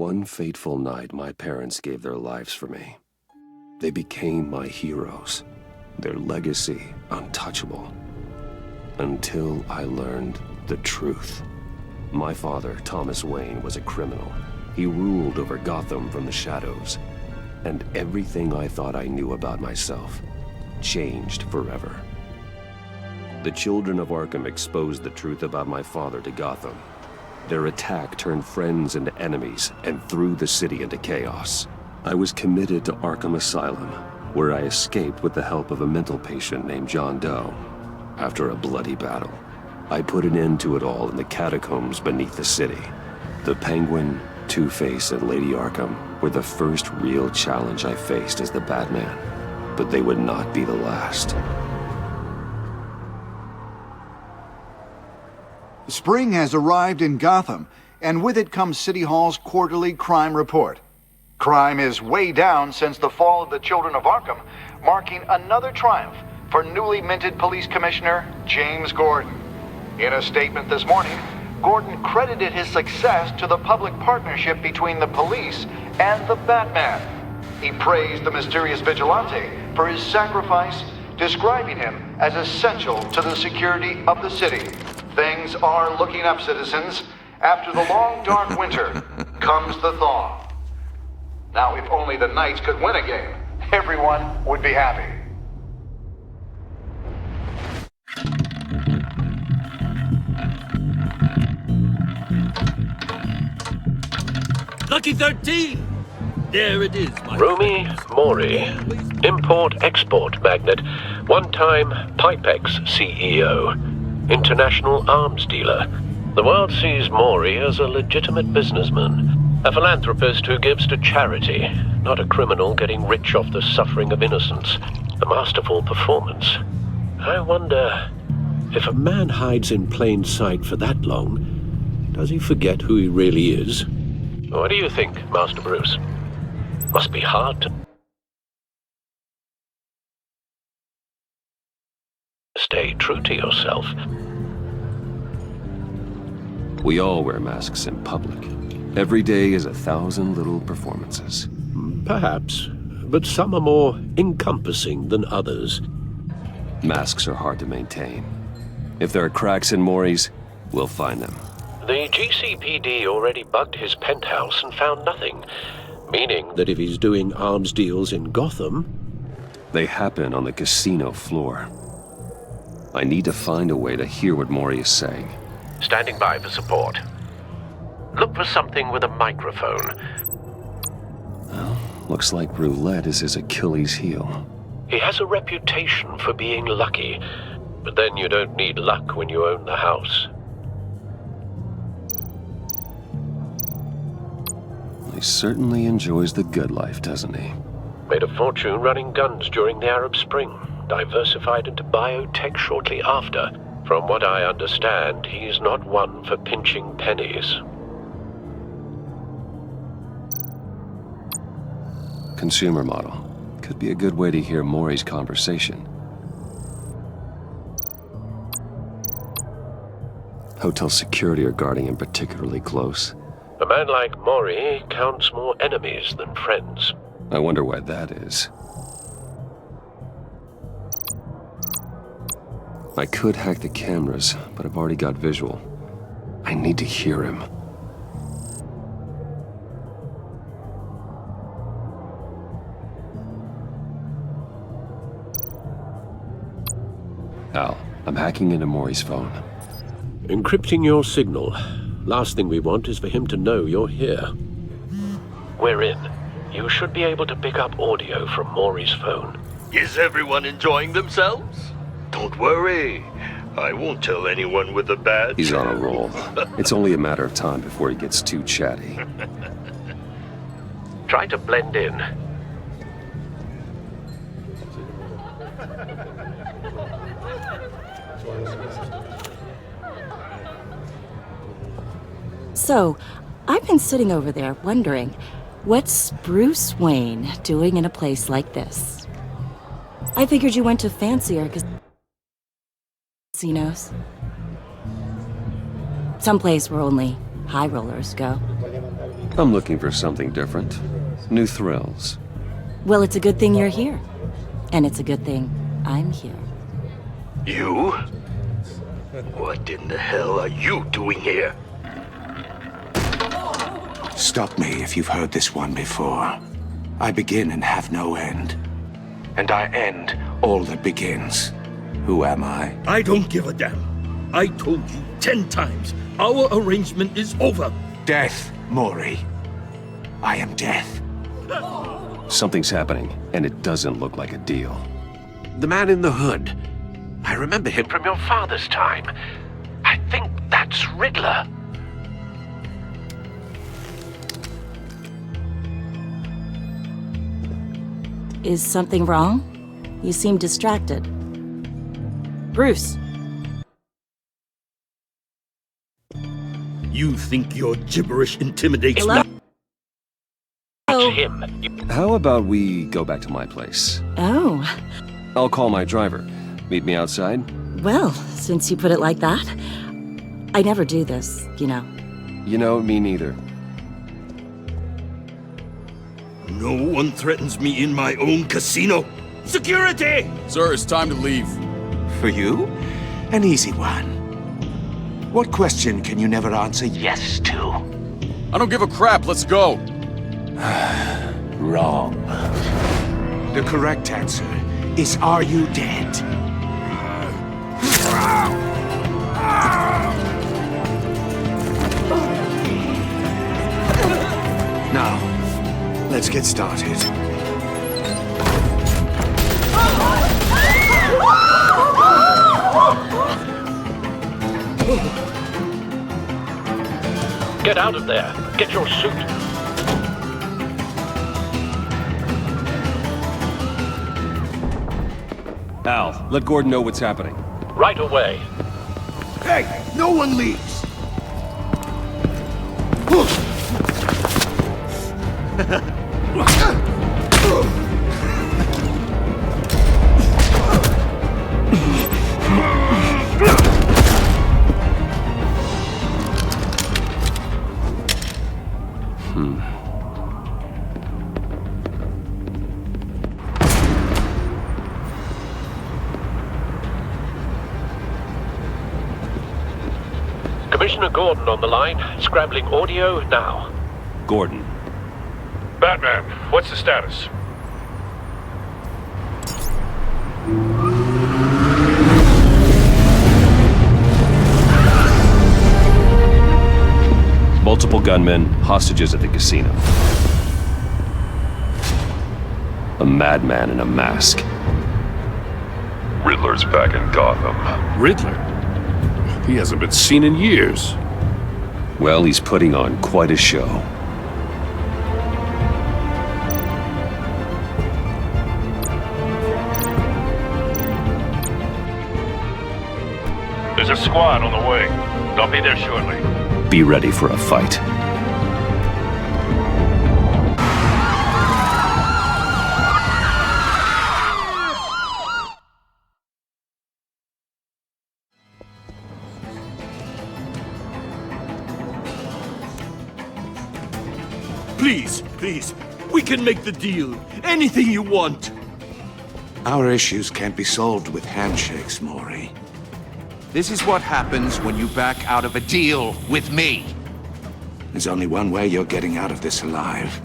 One fateful night, my parents gave their lives for me. They became my heroes, their legacy untouchable. Until I learned the truth. My father, Thomas Wayne, was a criminal. He ruled over Gotham from the shadows. And everything I thought I knew about myself changed forever. The children of Arkham exposed the truth about my father to Gotham. Their attack turned friends into enemies and threw the city into chaos. I was committed to Arkham Asylum, where I escaped with the help of a mental patient named John Doe. After a bloody battle, I put an end to it all in the catacombs beneath the city. The Penguin, Two-Face, and Lady Arkham were the first real challenge I faced as the Batman, but they would not be the last. Spring has arrived in Gotham, and with it comes City Hall's quarterly crime report. Crime is way down since the fall of the Children of Arkham, marking another triumph for newly minted Police Commissioner James Gordon. In a statement this morning, Gordon credited his success to the public partnership between the police and the Batman. He praised the mysterious vigilante for his sacrifice, describing him as essential to the security of the city. Things are looking up, citizens. After the long, dark winter comes the thaw. Now, if only the Knights could win a game, everyone would be happy. Lucky 13! There it is, my Rumi Mori, import-export magnate, one-time Pipex CEO, international arms dealer. The world sees Mori as a legitimate businessman, a philanthropist who gives to charity, not a criminal getting rich off the suffering of innocence. A masterful performance. I wonder, if a man hides in plain sight for that long, does he forget who he really is? What do you think, Master Bruce? Must be hard to stay true to yourself. We all wear masks in public. Every day is 1,000 little performances. Perhaps, but some are more encompassing than others. Masks are hard to maintain. If there are cracks in Mori's, we'll find them. The GCPD already bugged his penthouse and found nothing, meaning that if he's doing arms deals in Gotham... They happen on the casino floor. I need to find a way to hear what Mori is saying. Standing by for support. Look for something with a microphone. Well, looks like roulette is his Achilles heel. He has a reputation for being lucky, but then you don't need luck when you own the house. He certainly enjoys the good life, doesn't he? Made a fortune running guns during the Arab Spring, diversified into biotech shortly after. From what I understand, he's not one for pinching pennies. Consumer model. Could be a good way to hear Mori's conversation. Hotel security are guarding him particularly close. A man like Mori counts more enemies than friends. I wonder why that is. I could hack the cameras, but I've already got visual. I need to hear him. Al, I'm hacking into Mori's phone. Encrypting your signal. Last thing we want is for him to know you're here. We're in. You should be able to pick up audio from Mori's phone. Is everyone enjoying themselves? Don't worry. I won't tell anyone with a badge. He's on a roll. It's only a matter of time before he gets too chatty. Try to blend in. So, I've been sitting over there wondering, what's Bruce Wayne doing in a place like this? I figured you went to fancier casinos. Someplace where only high rollers go. I'm looking for something different. New thrills. Well, it's a good thing you're here. And it's a good thing I'm here. You? What in the hell are you doing here? Stop me if you've heard this one before. I begin and have no end. And I end all that begins. Who am I? I don't give a damn. I told you 10 times. Our arrangement is over. Death, Mori. I am death. Something's happening, and it doesn't look like a deal. The man in the hood. I remember him from your father's time. I think that's Riddler. Is something wrong? You seem distracted. Bruce. You think your gibberish intimidates Hello? me? Oh. It's him. How about we go back to my place? Oh. I'll call my driver. Meet me outside? Well, since you put it like that, I never do this, you know. You know, me neither. No one threatens me in my own casino. Security! Sir, it's time to leave. For you? An easy one. What question can you never answer yes to? I don't give a crap, let's go. Wrong. The correct answer is, are you dead? Now, let's get started. Get out of there. Get your suit. Al, let Gordon know what's happening. Right away. Hey, no one leaves! Commissioner Gordon on the line. Scrambling audio now. Gordon. Batman, what's the status? Multiple gunmen, hostages at the casino. A madman in a mask. Riddler's back in Gotham. Riddler? He hasn't been seen in years. Well, he's putting on quite a show. There's a squad on the way. They'll be there shortly. Be ready for a fight. Please, please, we can make the deal. Anything you want. Our issues can't be solved with handshakes, Mori. This is what happens when you back out of a deal with me. There's only one way you're getting out of this alive.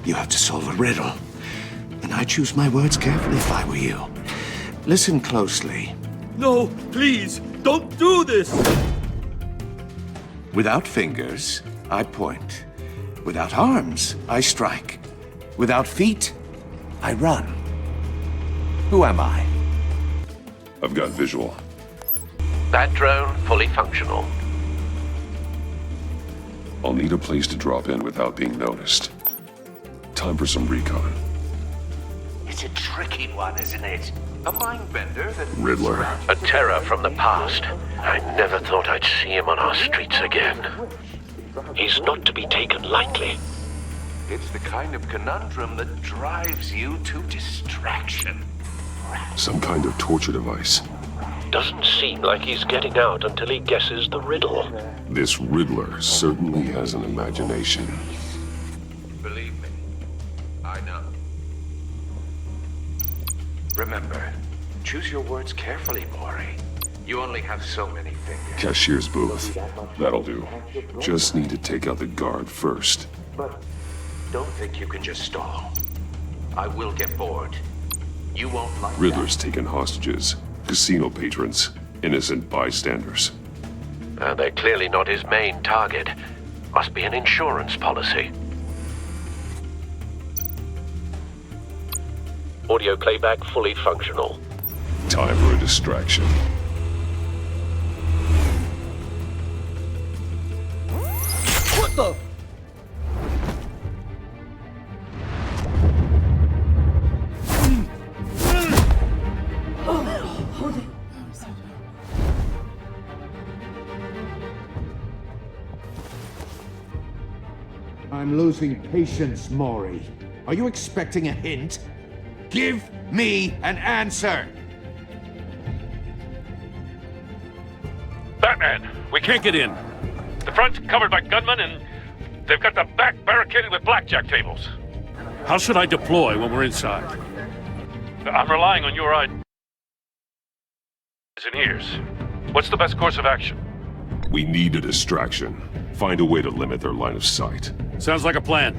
You have to solve a riddle. And I choose my words carefully if I were you. Listen closely. No, please, don't do this. Without fingers, I point. Without arms, I strike. Without feet, I run. Who am I? I've got visual. That drone fully functional. I'll need a place to drop in without being noticed. Time for some recon. It's a tricky one, isn't it? A mind bender that... Riddler. A terror from the past. I never thought I'd see him on our streets again. He's not to be taken lightly. It's the kind of conundrum that drives you to distraction. Some kind of torture device. Doesn't seem like he's getting out until he guesses the riddle. This Riddler certainly has an imagination. Remember, choose your words carefully, Maury. You only have so many fingers. Cashier's booth. That'll do. Just need to take out the guard first. But don't think you can just stall. I will get bored. You won't like Riddler's taken hostages. Casino patrons. Innocent bystanders. They're clearly not his main target. Must be an insurance policy. Audio playback fully functional. Time for a distraction. What the? I'm losing patience, Maury. Are you expecting a hint? Give me an answer! Batman, we can't get in. The front's covered by gunmen, and they've got the back barricaded with blackjack tables. How should I deploy when we're inside? I'm relying on your eyes and ears. What's the best course of action? We need a distraction. Find a way to limit their line of sight. Sounds like a plan.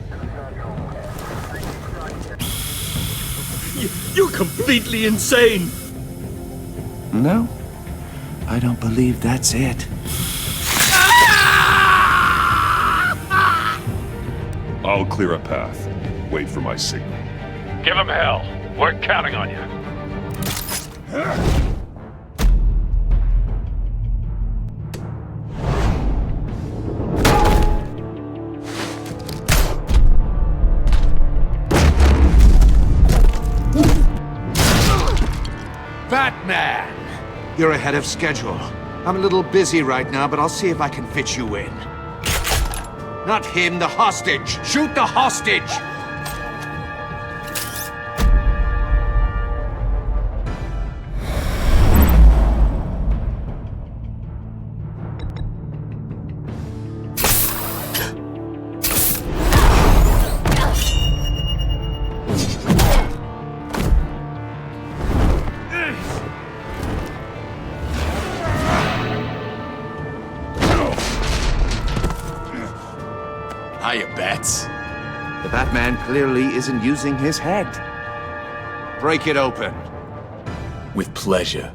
You're completely insane! No, I don't believe that's it. I'll clear a path. Wait for my signal. Give him hell. We're counting on you. Batman! You're ahead of schedule. I'm a little busy right now, but I'll see if I can fit you in. Not him, the hostage! Shoot the hostage! Hiya, Bats. The Batman clearly isn't using his head. Break it open. With pleasure.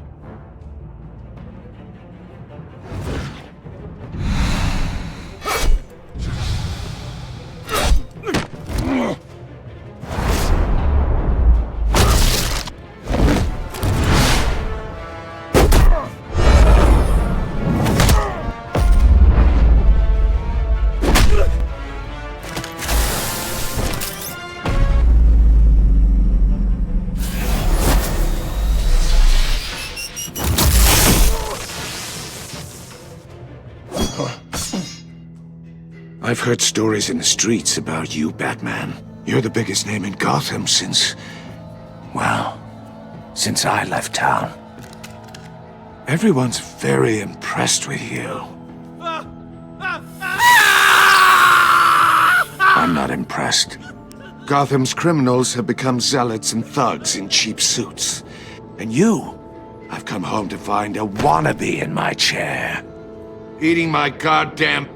I've heard stories in the streets about you, Batman. You're the biggest name in Gotham since... well, since I left town. Everyone's very impressed with you. I'm not impressed. Gotham's criminals have become zealots and thugs in cheap suits. And you, I've come home to find a wannabe in my chair. Eating my goddamn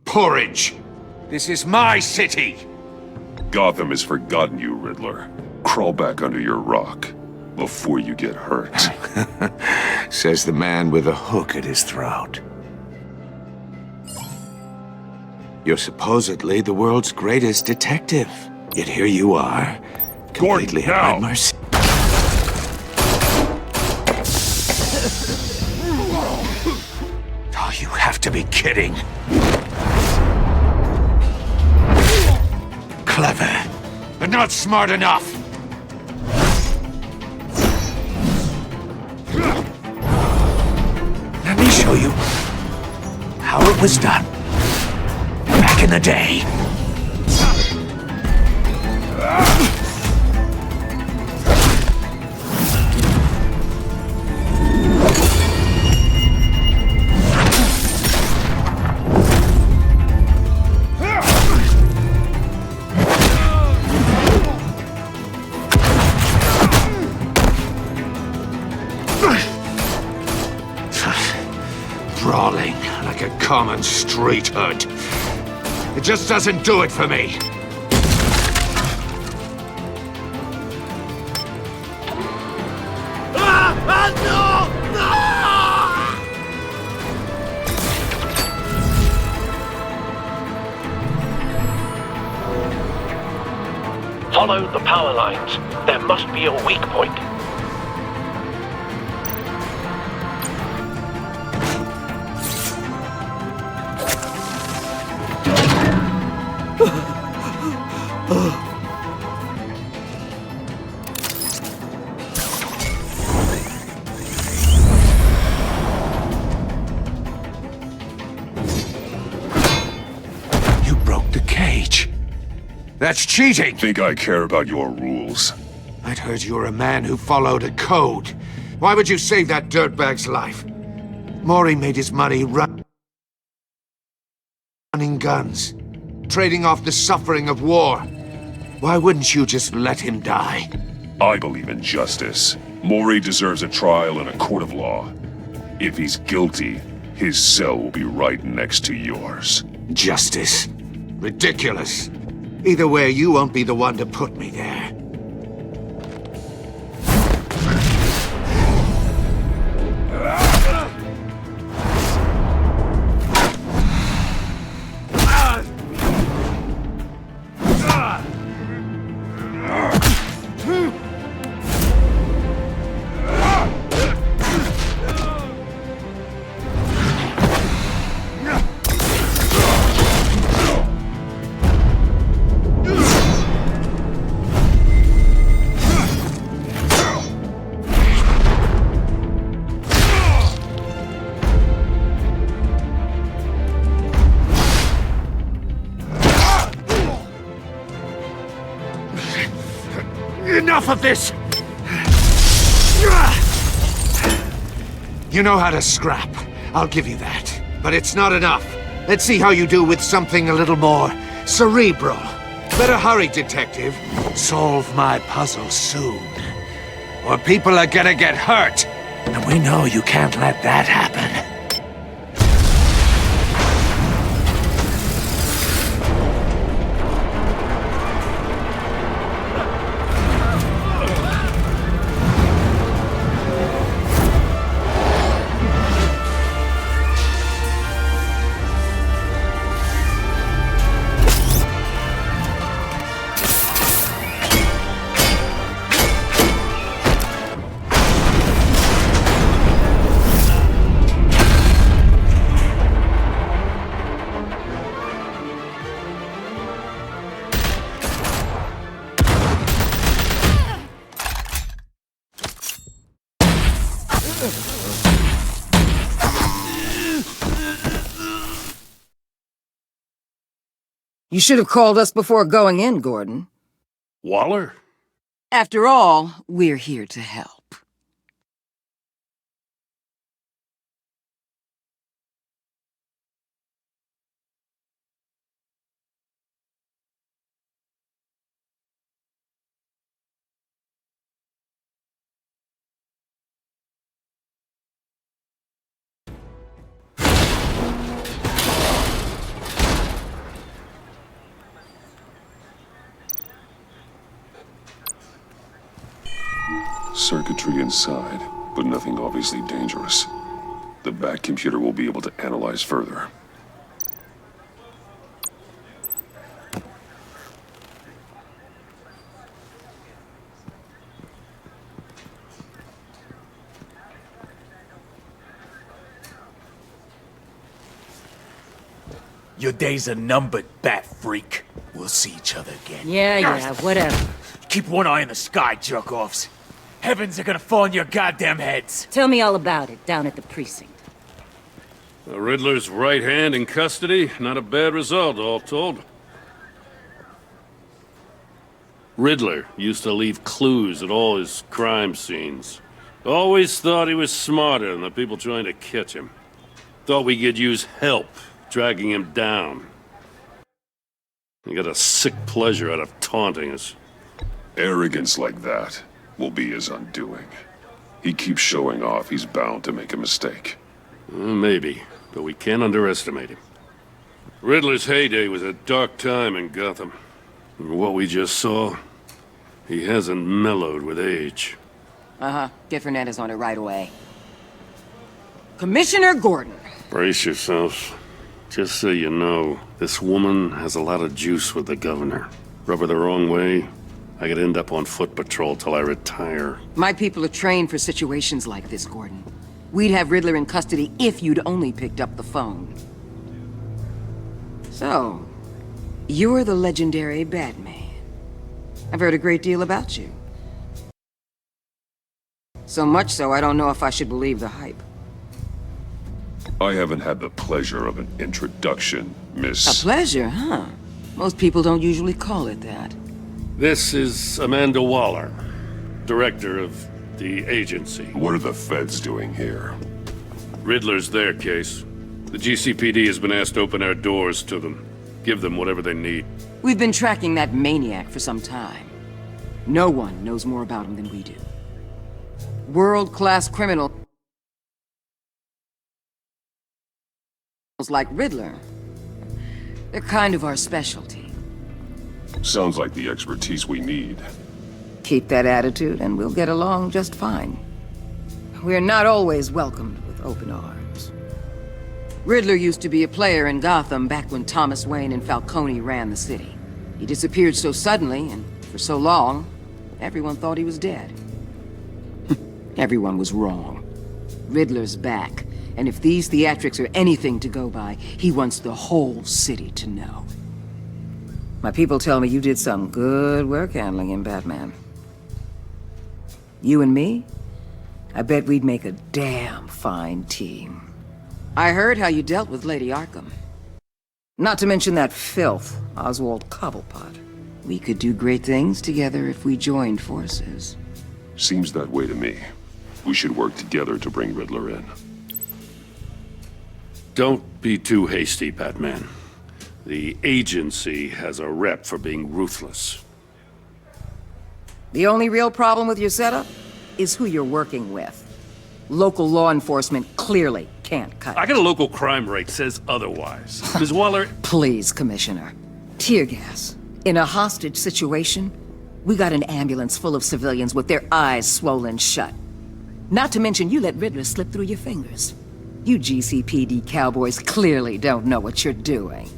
porridge. This is my city. Gotham has forgotten you, Riddler. Crawl back under your rock before you get hurt. Says the man with a hook at his throat. You're supposedly the world's greatest detective. Yet here you are, completely at my mercy. Oh, you have to be kidding. Clever, but not smart enough. Let me show you how it was done back in the day. common street hood. It just doesn't do it for me. Follow the power lines. There must be a weak point. You broke the cage. That's cheating! Think I care about your rules? I'd heard you were a man who followed a code. Why would you save that dirtbag's life? Maury made his money running guns, trading off the suffering of war. Why wouldn't you just let him die? I believe in justice. Maury deserves a trial in a court of law. If he's guilty, his cell will be right next to yours. Justice? Ridiculous. Either way, you won't be the one to put me there. Enough of this! You know how to scrap. I'll give you that. But it's not enough. Let's see how you do with something a little more cerebral. Better hurry, detective. Solve my puzzle soon. Or people are gonna get hurt. And we know you can't let that happen. You should have called us before going in, Gordon. Waller? After all, we're here to help. Circuitry inside, but nothing obviously dangerous. The Bat computer will be able to analyze further. Your days are numbered, Bat Freak. We'll see each other again. Yeah, whatever. Keep one eye in the sky, jerk-offs. Heavens are gonna fall on your goddamn heads. Tell me all about it down at the precinct. The Riddler's right hand in custody. Not a bad result, all told. Riddler used to leave clues at all his crime scenes. Always thought he was smarter than the people trying to catch him. Thought we could use help dragging him down. He got a sick pleasure out of taunting us. Arrogance like that will be his undoing. He keeps showing off, he's bound to make a mistake. Maybe. but we can't underestimate him. Riddler's heyday was a dark time in Gotham. And what we just saw, he hasn't mellowed with age. Uh-huh. Get Fernandez on it right away. Commissioner Gordon. Brace yourselves. Just so you know, this woman has a lot of juice with the governor. Rub her the wrong way, I could end up on foot patrol till I retire. My people are trained for situations like this, Gordon. We'd have Riddler in custody if you'd only picked up the phone. So, you're the legendary Batman. I've heard a great deal about you. So much so, I don't know if I should believe the hype. I haven't had the pleasure of an introduction, Miss... A pleasure, huh? Most people don't usually call it that. This is Amanda Waller, director of the agency. What are the feds doing here? Riddler's their case. The GCPD has been asked to open our doors to them. Give them whatever they need. We've been tracking that maniac for some time. No one knows more about him than we do. World-class criminals like Riddler. They're kind of our specialty. Sounds like the expertise we need. Keep that attitude and we'll get along just fine. We're not always welcomed with open arms. Riddler used to be a player in Gotham back when Thomas Wayne and Falcone ran the city. He disappeared so suddenly and for so long, everyone thought he was dead. Everyone was wrong. Riddler's back, and if these theatrics are anything to go by, he wants the whole city to know. My people tell me you did some good work handling him, Batman. You and me? I bet we'd make a damn fine team. I heard how you dealt with Lady Arkham. Not to mention that filth, Oswald Cobblepot. We could do great things together if we joined forces. Seems that way to me. We should work together to bring Riddler in. Don't be too hasty, Batman. The agency has a rep for being ruthless. The only real problem with your setup is who you're working with. Local law enforcement clearly can't cut it. I got a local crime rate says otherwise. Ms. Waller... Please, Commissioner. Tear gas. In a hostage situation, we got an ambulance full of civilians with their eyes swollen shut. Not to mention you let Riddler slip through your fingers. You GCPD cowboys clearly don't know what you're doing.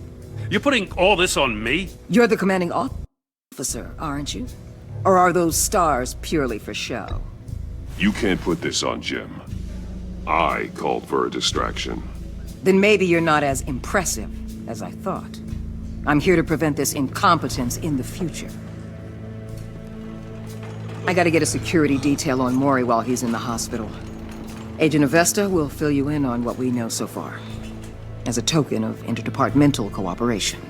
You're putting all this on me? You're the commanding officer, aren't you? Or are those stars purely for show? You can't put this on Jim. I called for a distraction. Then maybe you're not as impressive as I thought. I'm here to prevent this incompetence in the future. I gotta get a security detail on Maury while he's in the hospital. Agent Avesta will fill you in on what we know so far, as a token of interdepartmental cooperation.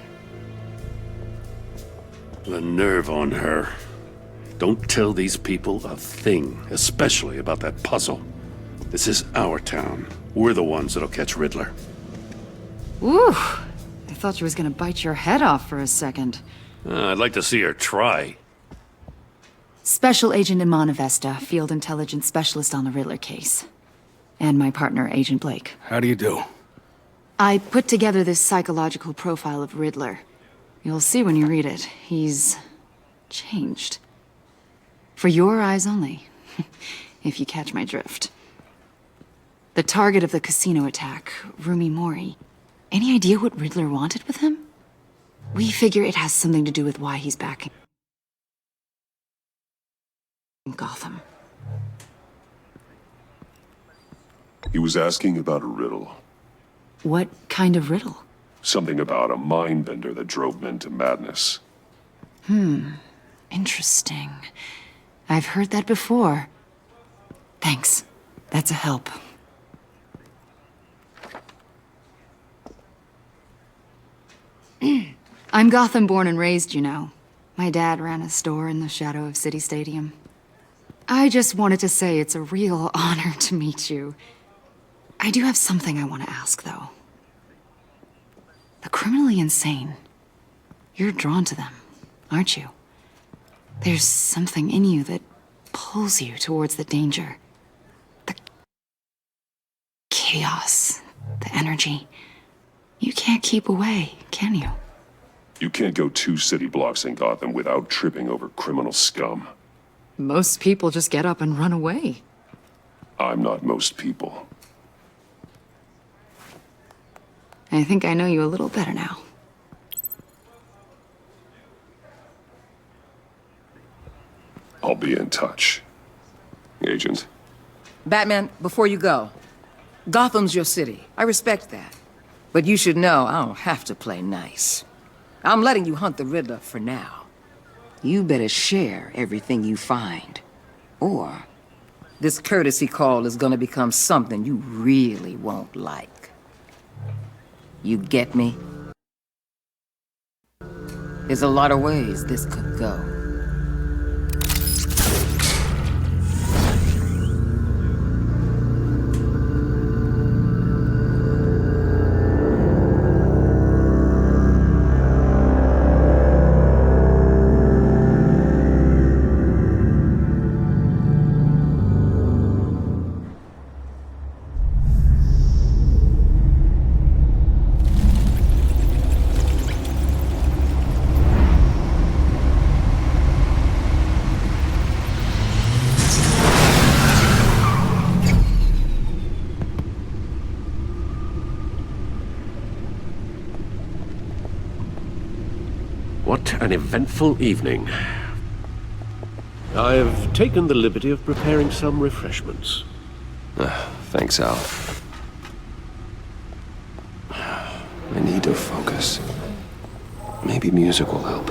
The nerve on her. Don't tell these people a thing, especially about that puzzle. This is our town. We're the ones that'll catch Riddler. Ooh, I thought you was gonna bite your head off for a second. I'd like to see her try. Special Agent Iman Avesta, Field Intelligence Specialist on the Riddler case. And my partner, Agent Blake. How do you do? I put together this psychological profile of Riddler. You'll see when you read it. He's changed. For your eyes only, if you catch my drift. The target of the casino attack, Rumi Mori. Any idea what Riddler wanted with him? We figure it has something to do with why he's back in Gotham. He was asking about a riddle. What kind of riddle? Something about a mind-bender that drove men to madness. Interesting. I've heard that before. Thanks. That's a help. I'm Gotham born and raised, you know. My dad ran a store in the shadow of City Stadium. I just wanted to say it's a real honor to meet you. I do have something I want to ask, though. The criminally insane. You're drawn to them, aren't you? There's something in you that pulls you towards the danger. The chaos. The the energy. You can't keep away, can you? You can't go 2 city blocks in Gotham without tripping over criminal scum. Most people just get up and run away. I'm not most people. I think I know you a little better now. I'll be in touch. Agent. Batman, before you go, Gotham's your city. I respect that. But you should know I don't have to play nice. I'm letting you hunt the Riddler for now. You better share everything you find. Or this courtesy call is gonna become something you really won't like. You get me? There's a lot of ways this could go. What an eventful evening. I have taken the liberty of preparing some refreshments. Thanks, Al. I need to focus. Maybe music will help.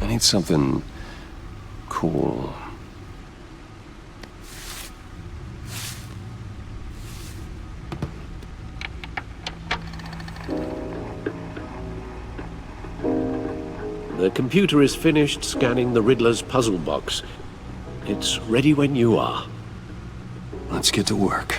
I need something cool. The computer is finished scanning the Riddler's puzzle box. It's ready when you are. Let's get to work.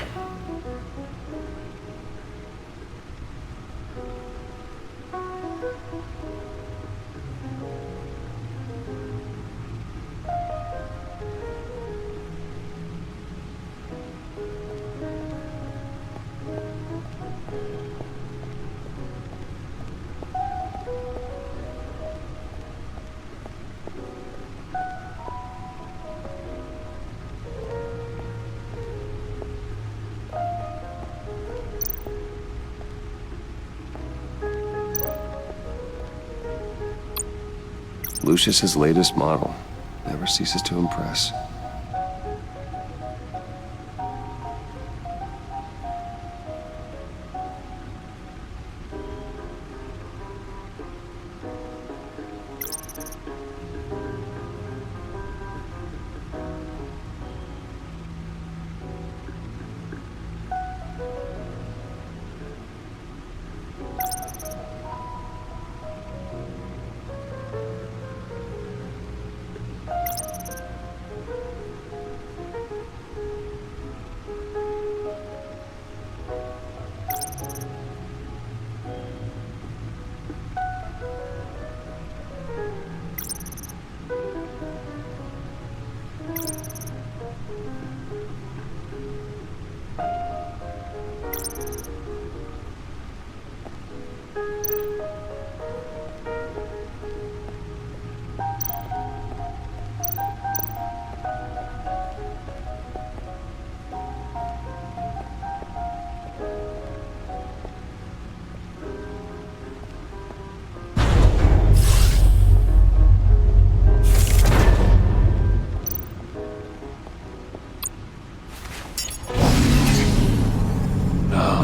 Lucius's latest model never ceases to impress.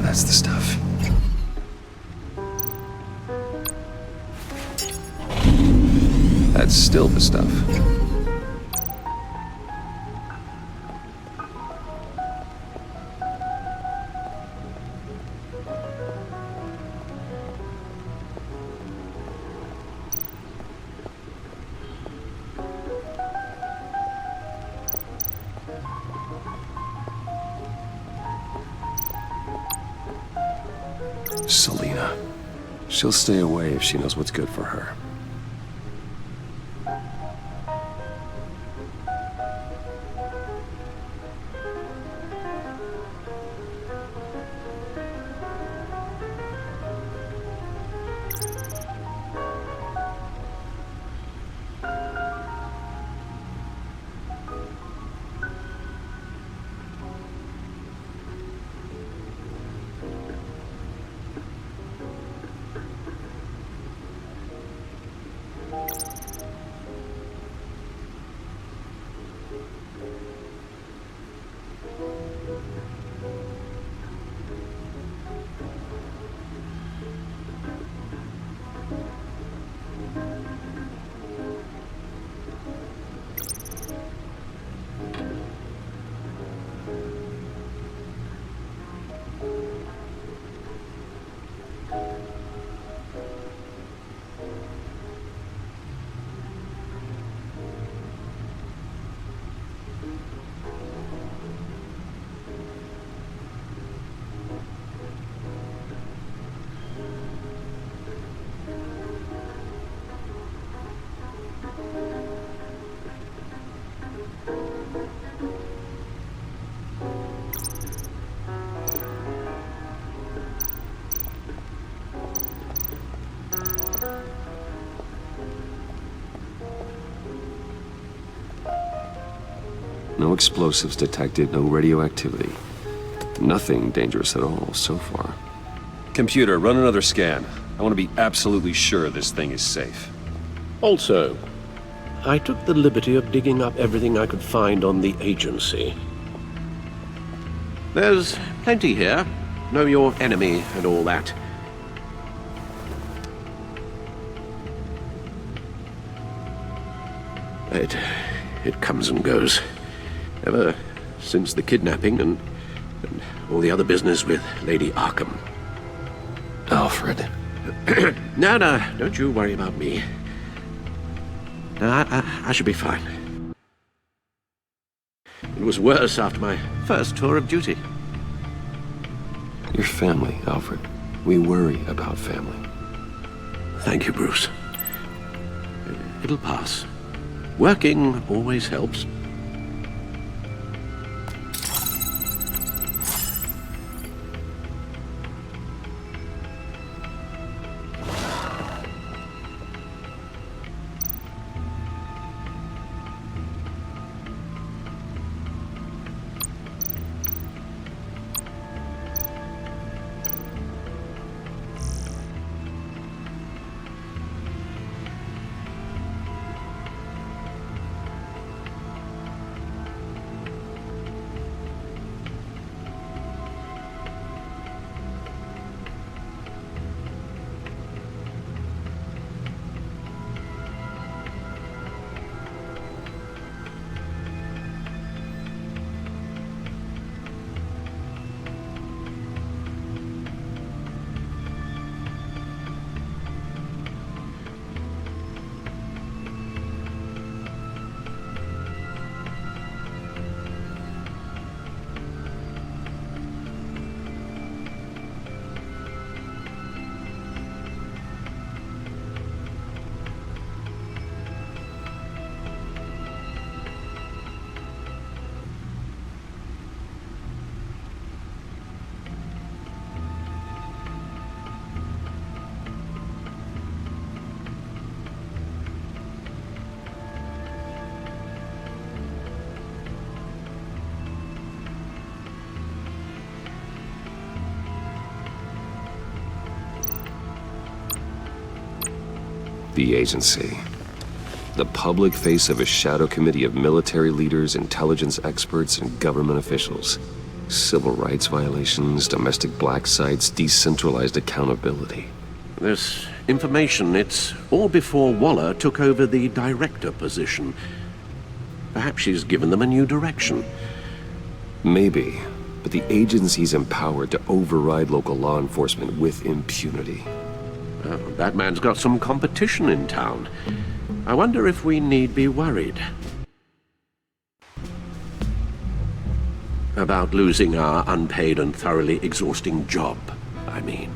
That's the stuff. That's still the stuff. Selina. She'll stay away if she knows what's good for her. No explosives detected, no radioactivity. Nothing dangerous at all so far. Computer, run another scan. I want to be absolutely sure this thing is safe. Also, I took the liberty of digging up everything I could find on the agency. There's plenty here. Know your enemy and all that. It comes and goes. Ever since the kidnapping and all the other business with Lady Arkham. Alfred. No, don't you worry about me. No, I should be fine. It was worse after my first tour of duty. Your family, Alfred. We worry about family. Thank you, Bruce. It'll pass. Working always helps. The agency. The public face of a shadow committee of military leaders, intelligence experts, and government officials. Civil rights violations, domestic black sites, decentralized accountability. This information, it's all before Waller took over the director position. Perhaps she's given them a new direction. Maybe, but the agency's empowered to override local law enforcement with impunity. Batman's got some competition in town. I wonder if we need be worried. About losing our unpaid and thoroughly exhausting job, I mean.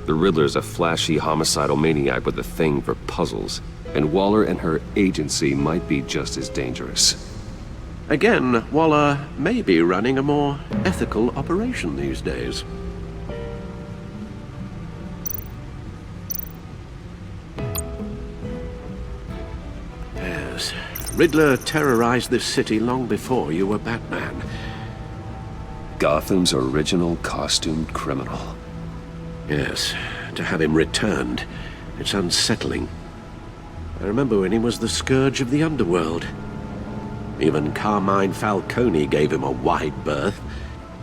The Riddler's a flashy homicidal maniac with a thing for puzzles, and Waller and her agency might be just as dangerous. Again, Waller may be running a more ethical operation these days. Yes, Riddler terrorized this city long before you were Batman. Gotham's original costumed criminal. Yes, to have him returned, it's unsettling. I remember when he was the scourge of the underworld. Even Carmine Falcone gave him a wide berth.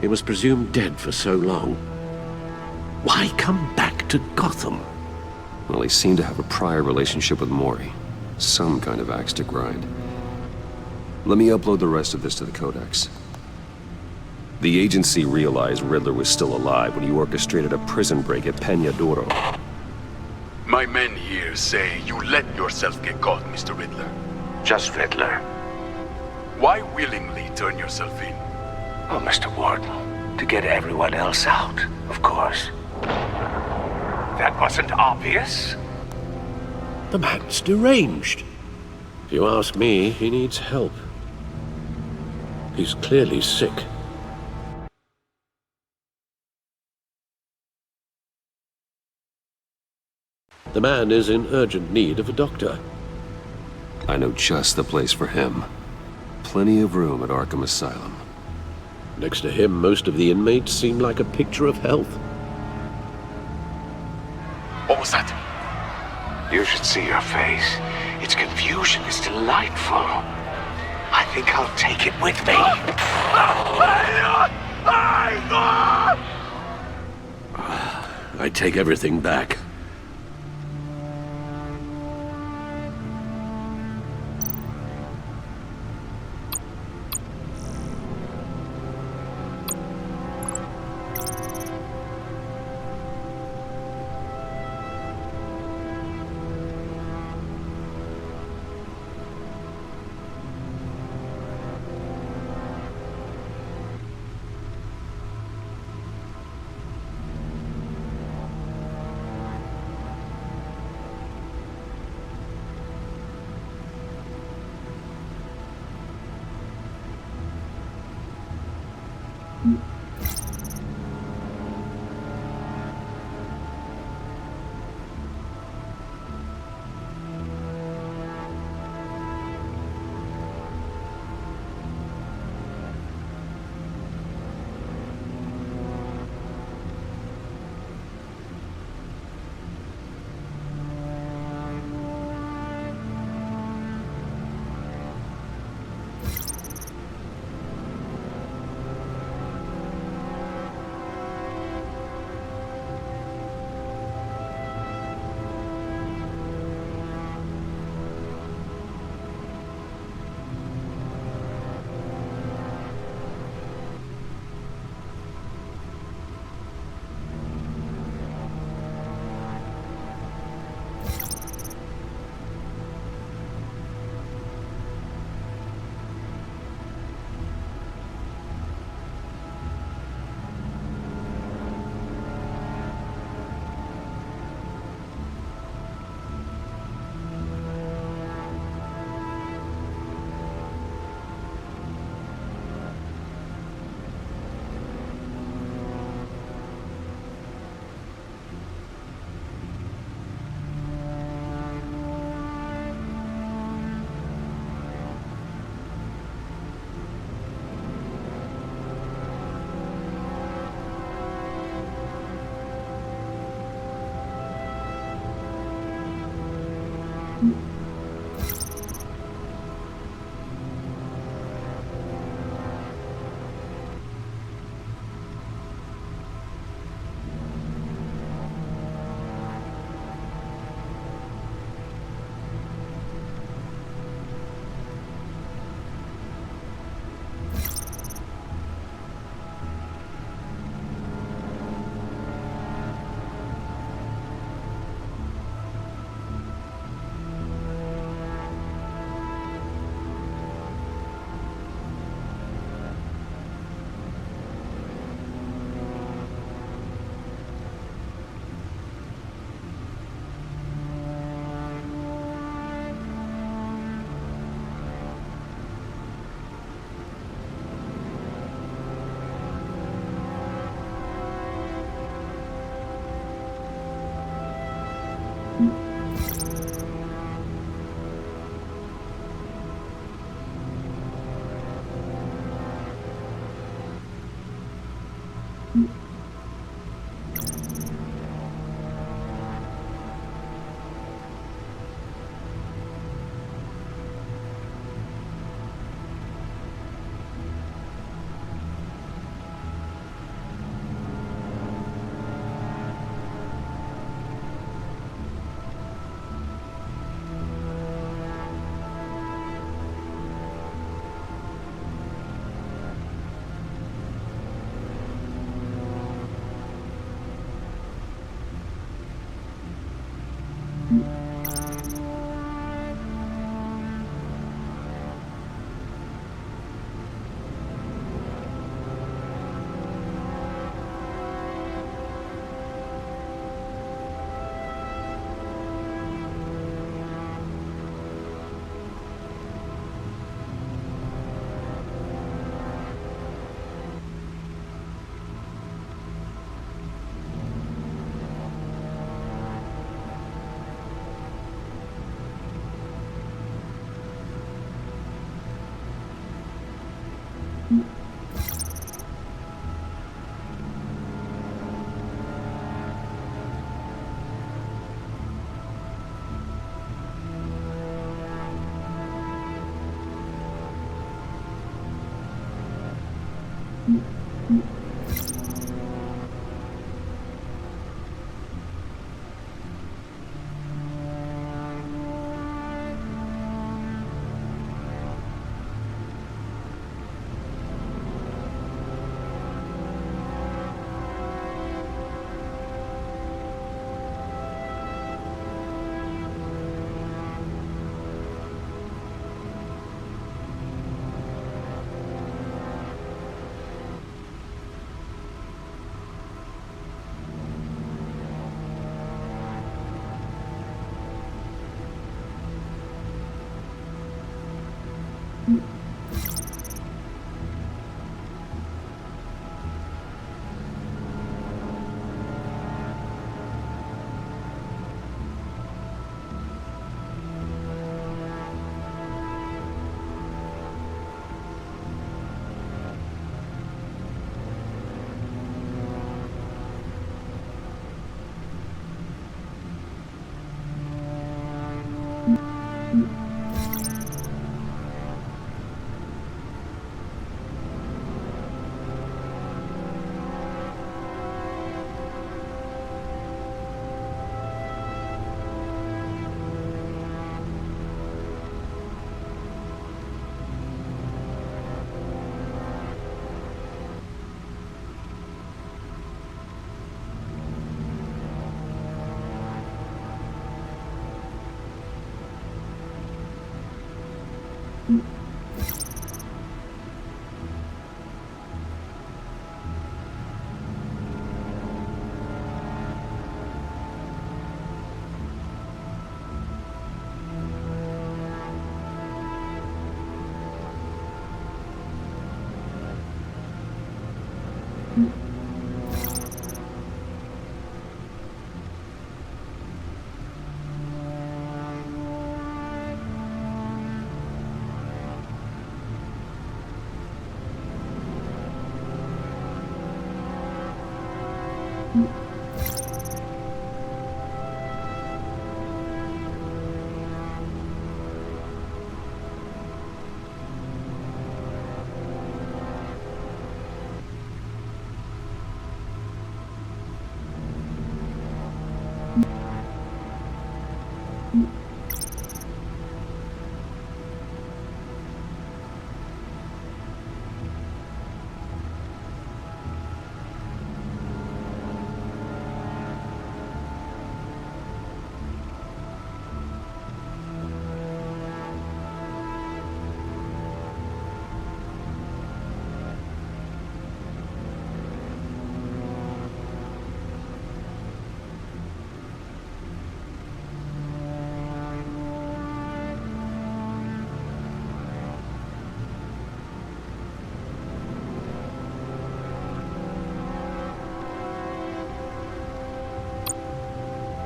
He was presumed dead for so long. Why come back to Gotham? Well, he seemed to have a prior relationship with Mori. Some kind of axe to grind. Let me upload the rest of this to the Codex. The agency realized Riddler was still alive when he orchestrated a prison break at Peñadoro. My men here say you let yourself get caught, Mr. Riddler. Just Riddler. Why willingly turn yourself in? Oh, Mr. Warden, to get everyone else out, of course. That wasn't obvious? The man's deranged. If you ask me, he needs help. He's clearly sick. The man is in urgent need of a doctor. I know just the place for him. plenty of room at Arkham Asylum. Next to him, most of the inmates seem like a picture of health. What was that? You should see your face. Its confusion is delightful. I think I'll take it with me. I take everything back.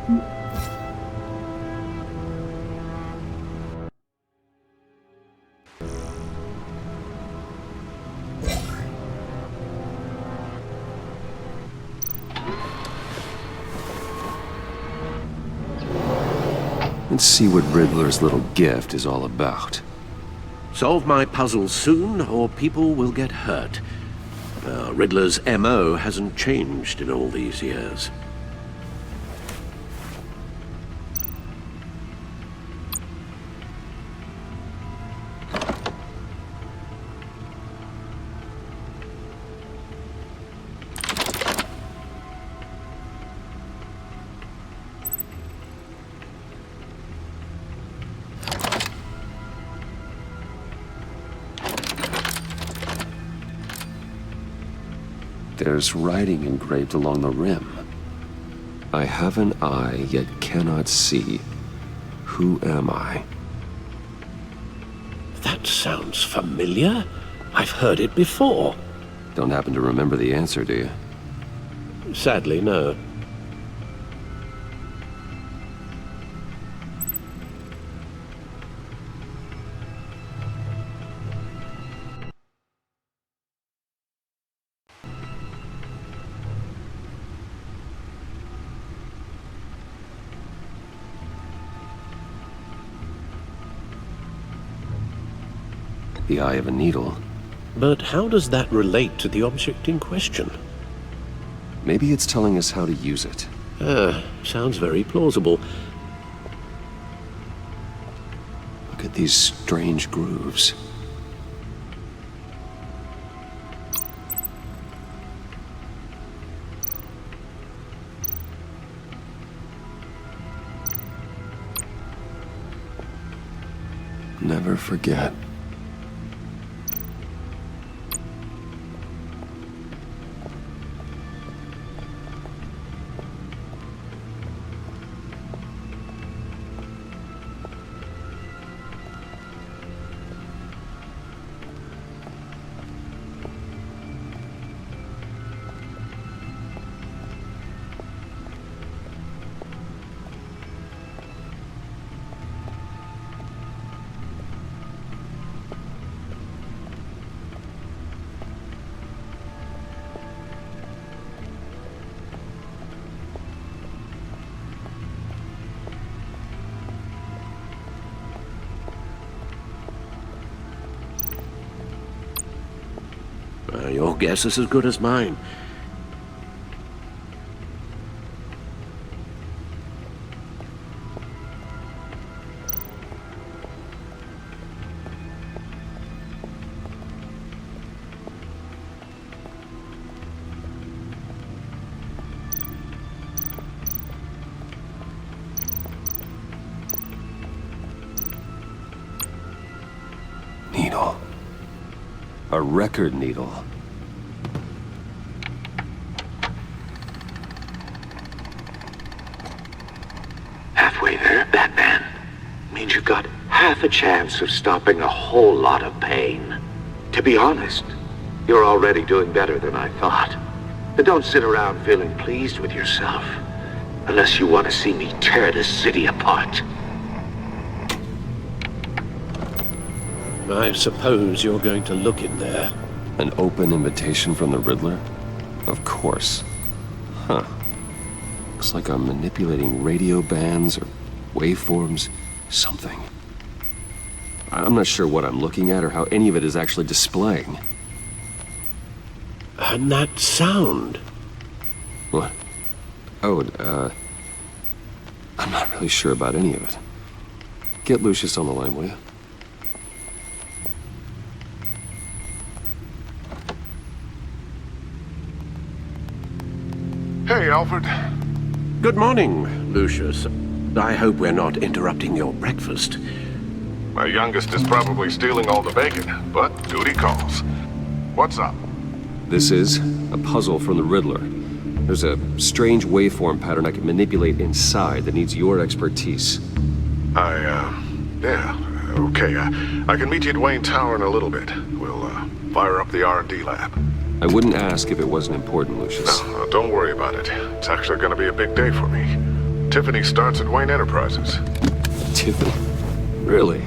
Let's see what Riddler's little gift is all about. Solve my puzzle soon, or people will get hurt. Riddler's MO hasn't changed in all these years. There's writing engraved along the rim. I have an eye, yet cannot see. Who am I? That sounds familiar. I've heard it before. Don't happen to remember the answer, do you? Sadly, no. The eye of a needle. But how does that relate to the object in question? Maybe it's telling us how to use it. Sounds very plausible. Look at these strange grooves. Never forget. Your guess is as good as mine. Needle. A record needle. Halfway there, Batman. Means you've got half a chance of stopping a whole lot of pain. To be honest, you're already doing better than I thought. But don't sit around feeling pleased with yourself, unless you want to see me tear this city apart. I suppose you're going to look in there. An open invitation from the Riddler? Of course. Huh. Looks like I'm manipulating radio bands or waveforms, something. I'm not sure what I'm looking at or how any of it is actually displaying. And that sound? What? Oh, I'm not really sure about any of it. Get Lucius on the line, will you? Hey, Alfred. Good morning, Lucius. I hope we're not interrupting your breakfast. My youngest is probably stealing all the bacon, but duty calls. What's up? This is a puzzle from the Riddler. There's a strange waveform pattern I can manipulate inside that needs your expertise. Yeah, okay. I can meet you at Wayne Tower in a little bit. We'll, fire up the R&D lab. I wouldn't ask if it wasn't important, Lucius. No, don't worry about it. It's actually gonna be a big day for me. Tiffany starts at Wayne Enterprises. Tiffany? Really?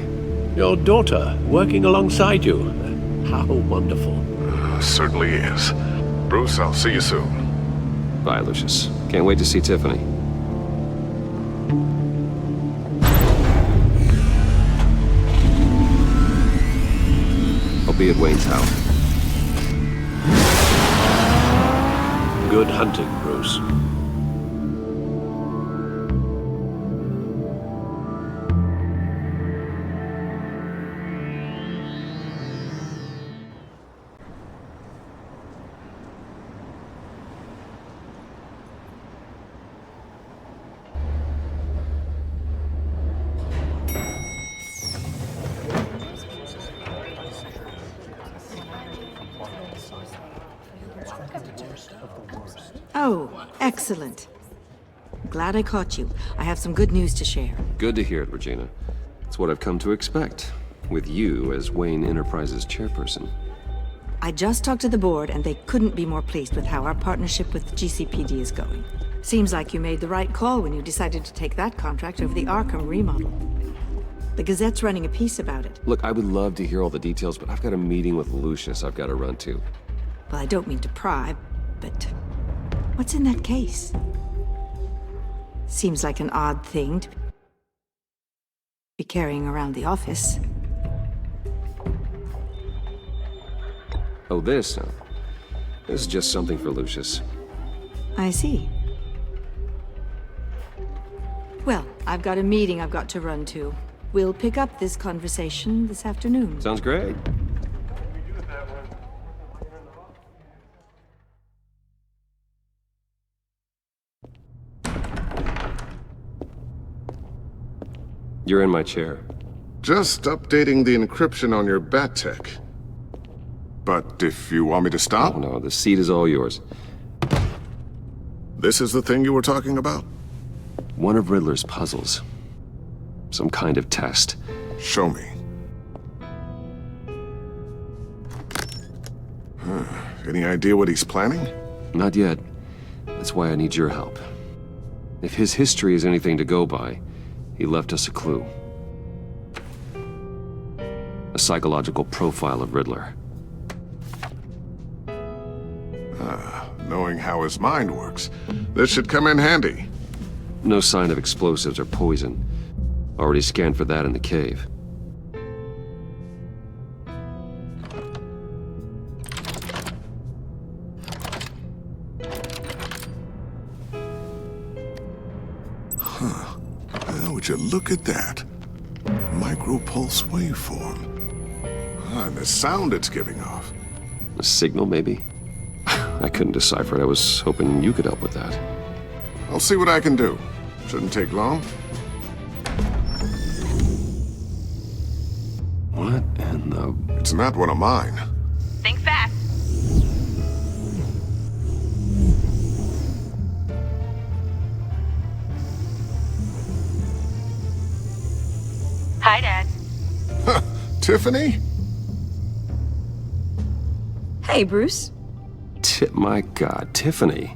Your daughter, working alongside you. How wonderful. Certainly is. Bruce, I'll see you soon. Bye, Lucius. Can't wait to see Tiffany. I'll be at Wayne's house. Good hunting, Bruce. Oh, excellent. Glad I caught you. I have some good news to share. Good to hear it, Regina. It's what I've come to expect, with you as Wayne Enterprises chairperson. I just talked to the board, and they couldn't be more pleased with how our partnership with GCPD is going. Seems like you made the right call when you decided to take that contract over the Arkham remodel. The Gazette's running a piece about it. Look, I would love to hear all the details, but I've got a meeting with Lucius I've got to run to. Well, I don't mean to pry, but what's in that case? Seems like an odd thing to be carrying around the office. Oh, this? This is just something for Lucius. I see. Well, I've got a meeting I've got to run to. We'll pick up this conversation this afternoon. Sounds great. You're in my chair. Just updating the encryption on your bat tech. But if you want me to stop? Oh, no, the seat is all yours. This is the thing you were talking about? One of Riddler's puzzles. Some kind of test. Show me. Any idea what he's planning? Not yet. That's why I need your help. If his history is anything to go by, he left us a clue. A psychological profile of Riddler. Knowing how his mind works, this should come in handy. No sign of explosives or poison. Already scanned for that in the cave. Would you look at that? Micropulse waveform. And the sound it's giving off. A signal, maybe? I couldn't decipher it. I was hoping you could help with that. I'll see what I can do. Shouldn't take long. What in the... It's not one of mine. Think fast. Hi, Dad. Tiffany? Hey, Bruce. My God, Tiffany.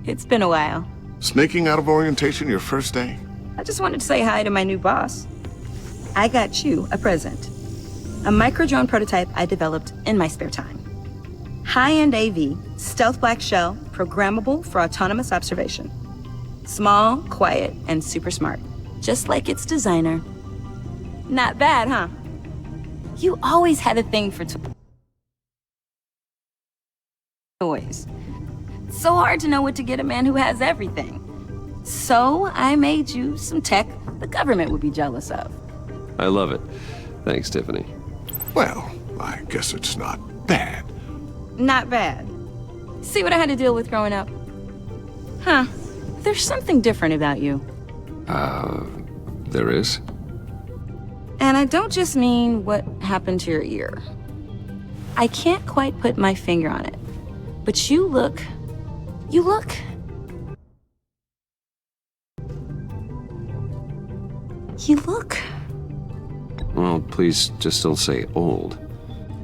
It's been a while. Sneaking out of orientation your first day? I just wanted to say hi to my new boss. I got you a present. A micro-drone prototype I developed in my spare time. High-end AV, stealth black shell, programmable for autonomous observation. Small, quiet, and super smart. Just like its designer. Not bad, huh? You always had a thing for toys. So hard to know what to get a man who has everything. So I made you some tech the government would be jealous of. I love it. Thanks, Tiffany. Well, I guess it's not bad. Not bad. See what I had to deal with growing up? Huh. There's something different about you. There is? And I don't just mean what happened to your ear. I can't quite put my finger on it. But you look... Well, please just don't say old.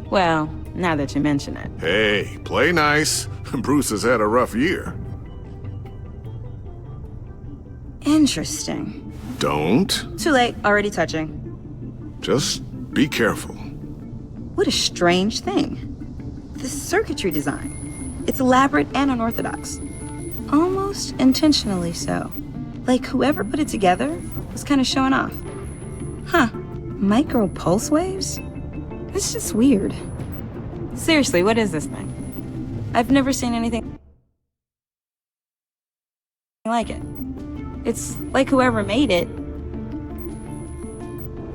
Well, now that you mention it. Hey, play nice. Bruce has had a rough year. Interesting. Don't. Too late, already touching. Just be careful. What a strange thing. The circuitry design. It's elaborate and unorthodox. Almost intentionally so. Like whoever put it together was kind of showing off. Huh. Micro pulse waves? That's just weird. Seriously, what is this thing? I've never seen anything like it. It's like whoever made it.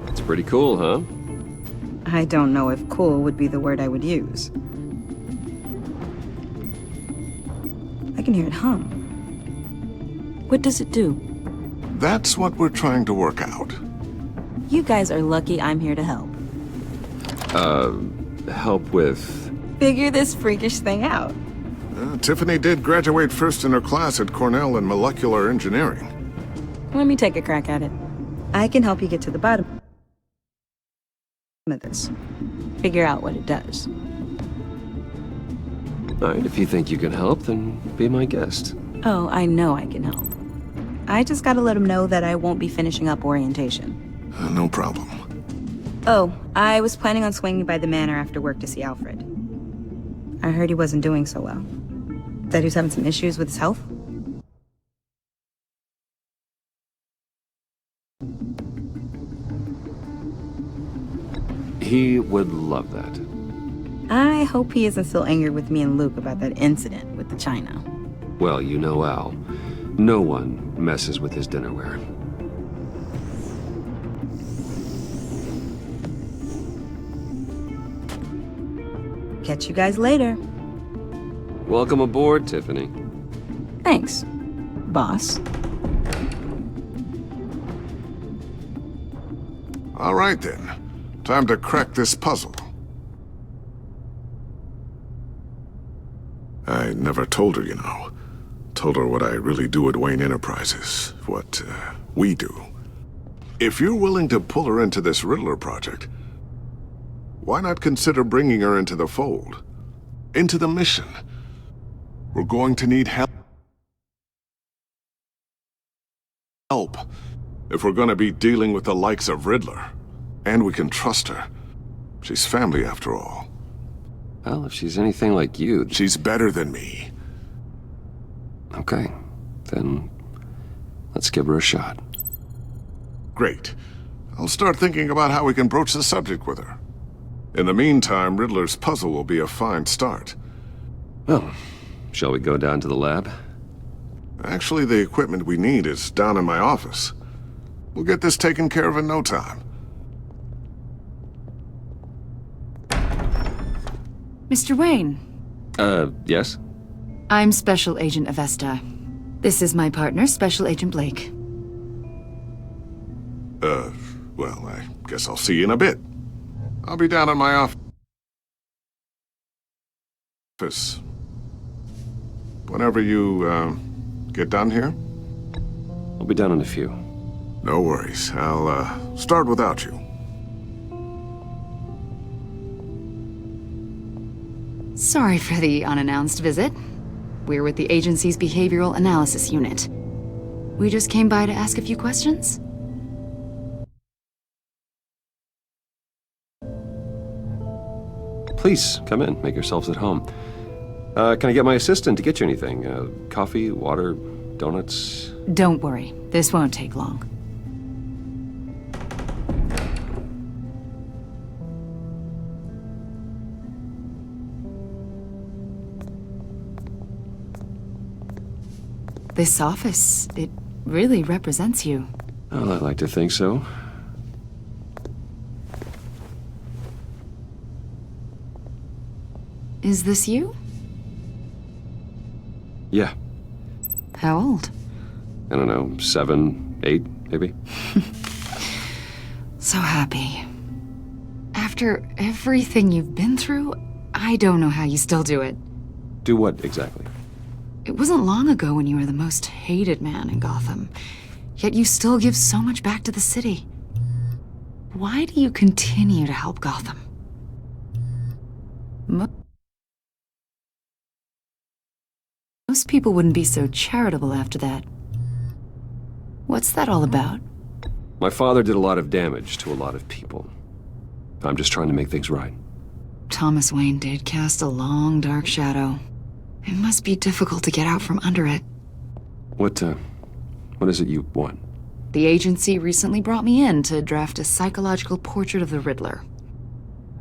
It's pretty cool, huh? I don't know if cool would be the word I would use. I can hear it hum. What does it do? That's what we're trying to work out. You guys are lucky I'm here to help. Help with... Figure this freakish thing out. Tiffany did graduate first in her class at Cornell in molecular engineering. Let me take a crack at it. I can help you get to the bottom of this. Figure out what it does. Alright, if you think you can help, then be my guest. Oh, I know I can help. I just gotta let him know that I won't be finishing up orientation. No problem. Oh, I was planning on swinging by the manor after work to see Alfred. I heard he wasn't doing so well. That he was having some issues with his health. He would love that. I hope he isn't still angry with me and Luke about that incident with the china. Well, you know Al. No one messes with his dinnerware. Catch you guys later. Welcome aboard, Tiffany. Thanks, boss. All right then. Time to crack this puzzle. I never told her, you know. Told her what I really do at Wayne Enterprises. What, we do. If you're willing to pull her into this Riddler project, why not consider bringing her into the fold? Into the mission? We're going to need help. If we're gonna be dealing with the likes of Riddler. And we can trust her. She's family after all. Well, if she's anything like you... She's better than me. Okay, then let's give her a shot. Great. I'll start thinking about how we can broach the subject with her. In the meantime, Riddler's puzzle will be a fine start. Well, shall we go down to the lab? Actually, the equipment we need is down in my office. We'll get this taken care of in no time. Mr. Wayne. Yes? I'm Special Agent Avesta. This is my partner, Special Agent Blake. Well, I guess I'll see you in a bit. I'll be down in my office. Whenever you, get done here? I'll be down in a few. No worries. I'll, start without you. Sorry for the unannounced visit. We're with the agency's Behavioral Analysis Unit. We just came by to ask a few questions. Please, come in. Make yourselves at home. Can I get my assistant to get you anything? Coffee, water, donuts? Don't worry. This won't take long. This office, it really represents you. Well, I like to think so. Is this you? Yeah. How old? I don't know, 7, 8, maybe? So happy. After everything you've been through, I don't know how you still do it. Do what, exactly? It wasn't long ago when you were the most hated man in Gotham, yet you still give so much back to the city. Why do you continue to help Gotham? Most people wouldn't be so charitable after that. What's that all about? My father did a lot of damage to a lot of people. I'm just trying to make things right. Thomas Wayne did cast a long, dark shadow. It must be difficult to get out from under it. What is it you want? The agency recently brought me in to draft a psychological portrait of the Riddler.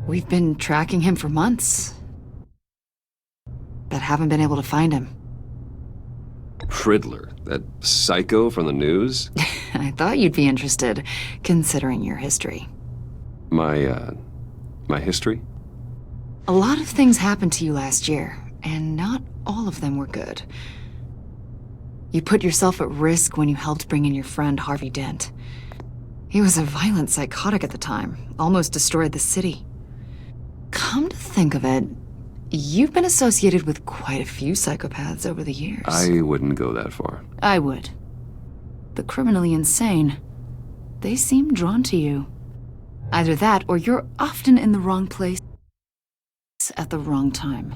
We've been tracking him for months, but haven't been able to find him. Riddler? That psycho from the news? I thought you'd be interested, considering your history. My history? A lot of things happened to you last year, and not all of them were good. You put yourself at risk when you helped bring in your friend Harvey Dent. He was a violent psychotic at the time, almost destroyed the city. Come to think of it, you've been associated with quite a few psychopaths over the years. I wouldn't go that far. I would. The criminally insane, they seem drawn to you. Either that, or you're often in the wrong place at the wrong time.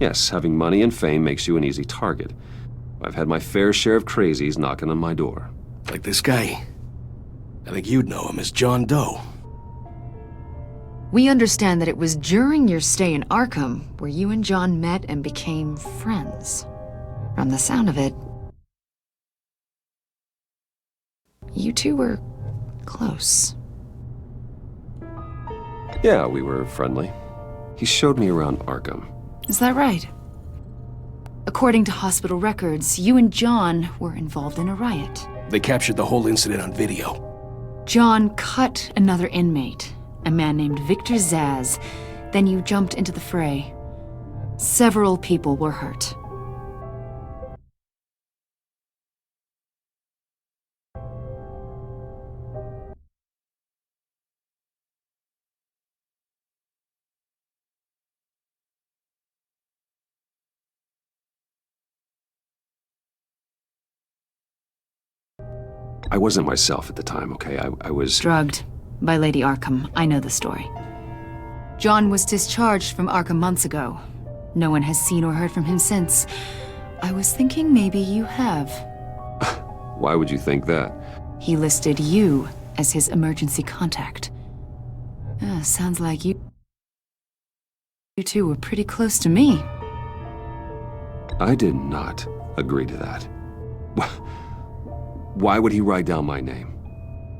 Yes, having money and fame makes you an easy target. I've had my fair share of crazies knocking on my door. Like this guy. I think you'd know him as John Doe. We understand that it was during your stay in Arkham where you and John met and became friends. From the sound of it, you two were close. Yeah, we were friendly. He showed me around Arkham. Is that right? According to hospital records, you and John were involved in a riot. They captured the whole incident on video. John cut another inmate, a man named Victor Zaz. Then you jumped into the fray. Several people were hurt. I wasn't myself at the time, okay? I was... Drugged by Lady Arkham. I know the story. John was discharged from Arkham months ago. No one has seen or heard from him since. I was thinking maybe you have. Why would you think that? He listed you as his emergency contact. Sounds like you two were pretty close to me. I did not agree to that. Why would he write down my name?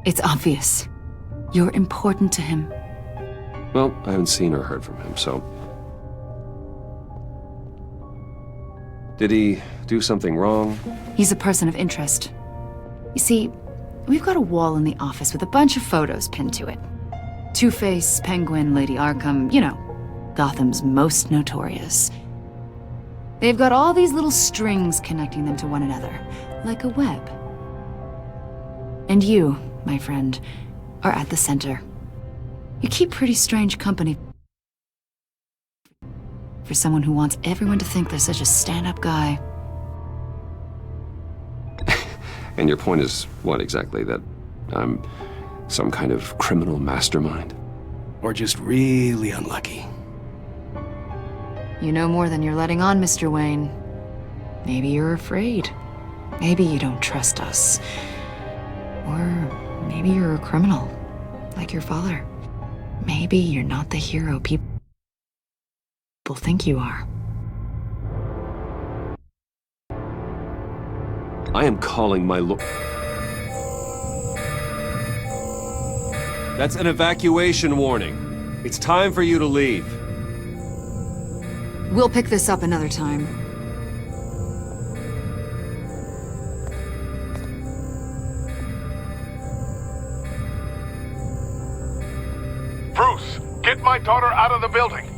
It's obvious. You're important to him. Well, I haven't seen or heard from him, so... Did he do something wrong? He's a person of interest. You see, we've got a wall in the office with a bunch of photos pinned to it. Two-Face, Penguin, Lady Arkham, you know, Gotham's most notorious. They've got all these little strings connecting them to one another, like a web. And you, my friend, are at the center. You keep pretty strange company for someone who wants everyone to think they're such a stand-up guy. And your point is what exactly? That I'm some kind of criminal mastermind? Or just really unlucky? You know more than you're letting on, Mr. Wayne. Maybe you're afraid. Maybe you don't trust us. Or maybe you're a criminal, like your father. Maybe you're not the hero people think you are. I am calling my That's an evacuation warning. It's time for you to leave. We'll pick this up another time. Bruce, get my daughter out of the building.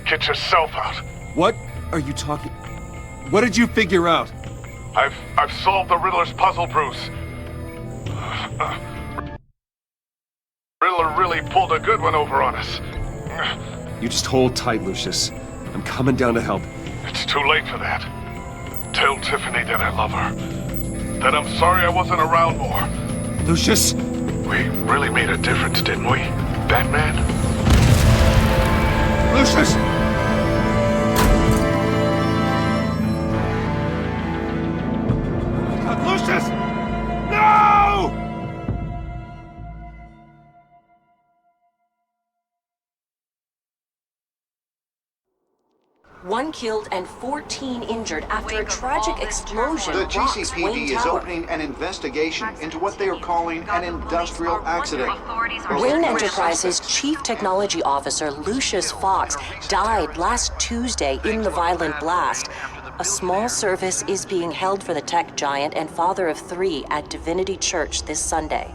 Get yourself out. What are you talking... What did you figure out? I've solved the Riddler's puzzle, Bruce. Riddler really pulled a good one over on us. You just hold tight, Lucius. I'm coming down to help. It's too late for that. Tell Tiffany that I love her. That I'm sorry I wasn't around more. Lucius! We really made a difference, didn't we, Batman? Lucius! Lucius! No! One killed and 14 injured after a tragic explosion The rocks GCPD Wayne is Tower. opening an investigation into what they are calling an industrial accident. Wayne Enterprises' Chief Technology Officer Lucius Fox died last Tuesday in the violent blast. A small service is being held for the tech giant and father of 3 at Divinity Church this Sunday.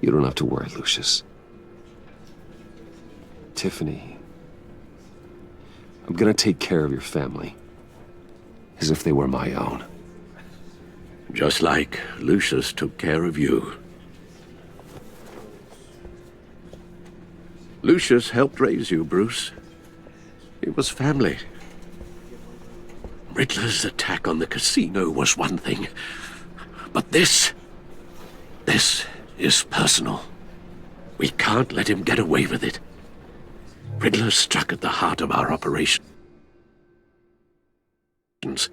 You don't have to worry, Lucius. Tiffany, I'm gonna take care of your family. As if they were my own. Just like Lucius took care of you. Lucius helped raise you, Bruce. It was family. Riddler's attack on the casino was one thing. But this is personal. We can't let him get away with it. Riddler struck at the heart of our operation and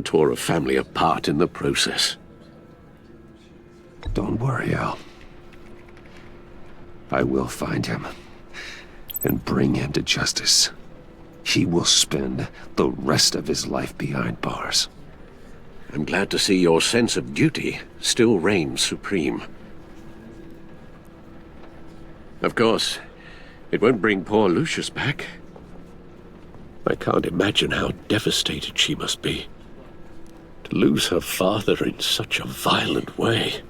tore a family apart in the process. Don't worry, Al. I will find him and bring him to justice. He will spend the rest of his life behind bars. I'm glad to see your sense of duty still reigns supreme. Of course, it won't bring poor Lucius back. I can't imagine how devastated she must be. To lose her father in such a violent way.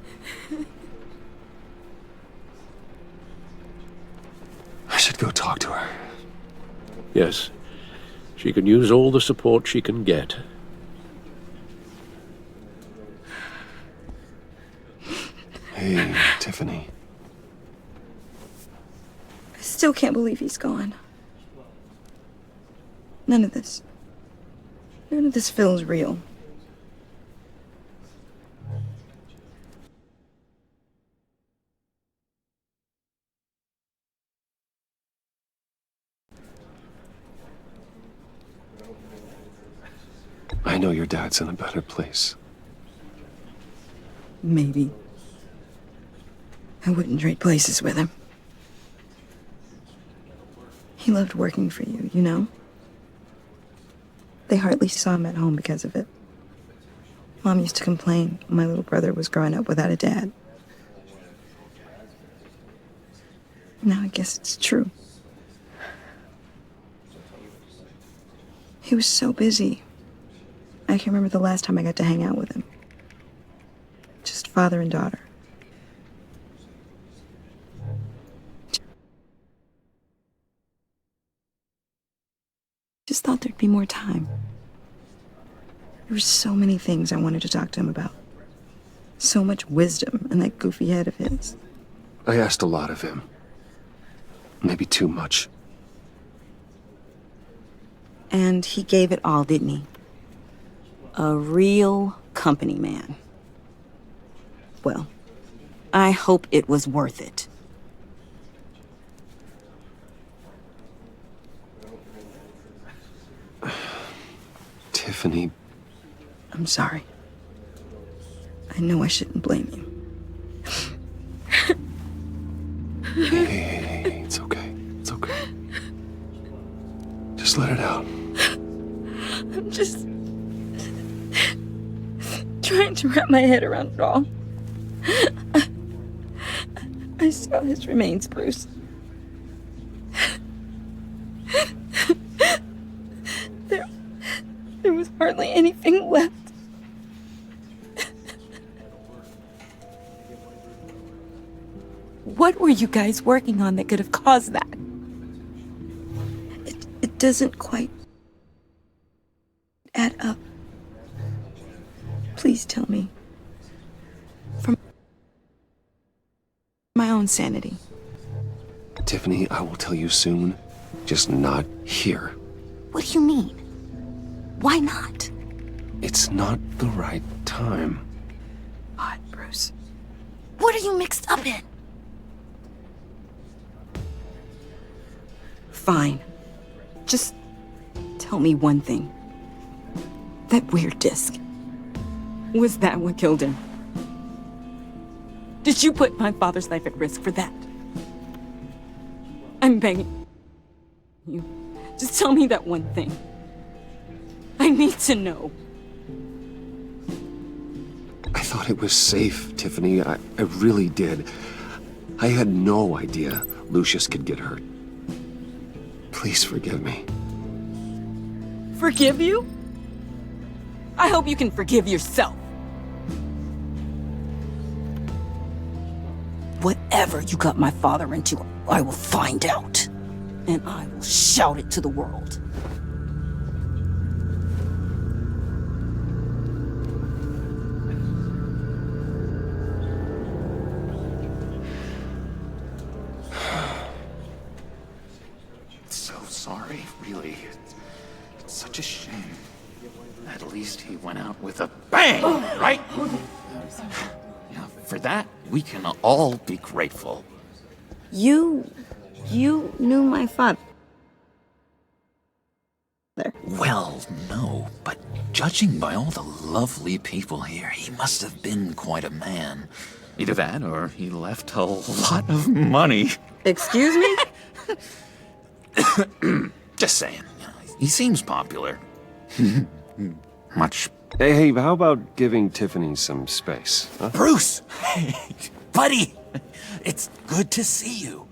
I should go talk to her. Yes, she can use all the support she can get. Hey, Tiffany. I still can't believe he's gone. None of this feels real. I know your dad's in a better place. Maybe. I wouldn't trade places with him. He loved working for you, you know? They hardly saw him at home because of it. Mom used to complain when my little brother was growing up without a dad. Now I guess it's true. He was so busy. I can remember the last time I got to hang out with him. Just father and daughter. Just thought there'd be more time. There were so many things I wanted to talk to him about. So much wisdom in that goofy head of his. I asked a lot of him. Maybe too much. And he gave it all, didn't he? A real company man. Well, I hope it was worth it. Tiffany. I'm sorry. I know I shouldn't blame you. Hey, it's okay. It's okay. Just let it out. I'm just trying to wrap my head around it all. I saw his remains, Bruce. There was hardly anything left. What were you guys working on that could have caused that? It doesn't quite add up. Please tell me. For my own sanity. Tiffany, I will tell you soon. Just not here. What do you mean? Why not? It's not the right time. God, Bruce. What are you mixed up in? Fine. Just tell me one thing. That weird disc. Was that what killed him? Did you put my father's life at risk for that? I'm begging you. Just tell me that one thing. I need to know. I thought it was safe, Tiffany. I really did. I had no idea Lucius could get hurt. Please forgive me. Forgive you? I hope you can forgive yourself. Whatever you got my father into, I will find out. And I will shout it to the world. So sorry, really. It's such a shame. At least he went out with a bang, right? Yeah, for that, we can all be grateful. You knew my father. Well, no, but judging by all the lovely people here, he must have been quite a man. Either that, or he left a lot of money. Excuse me? Just saying, you know, he seems popular. Much. Hey, how about giving Tiffany some space? Huh? Bruce! Hey, buddy! It's good to see you.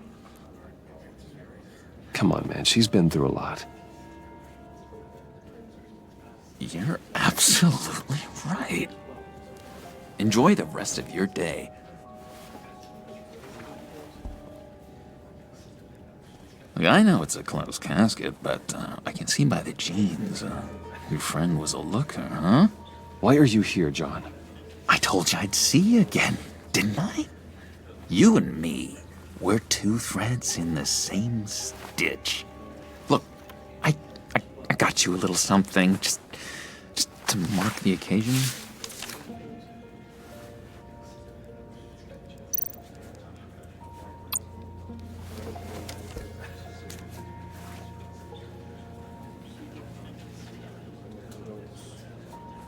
Come on, man. She's been through a lot. You're absolutely right. Enjoy the rest of your day. Look, I know it's a closed casket, but I can see by the jeans, your friend was a looker, huh? Why are you here, John? I told you I'd see you again, didn't I? You and me, we're two threads in the same stitch. Look, I got you a little something, just to mark the occasion.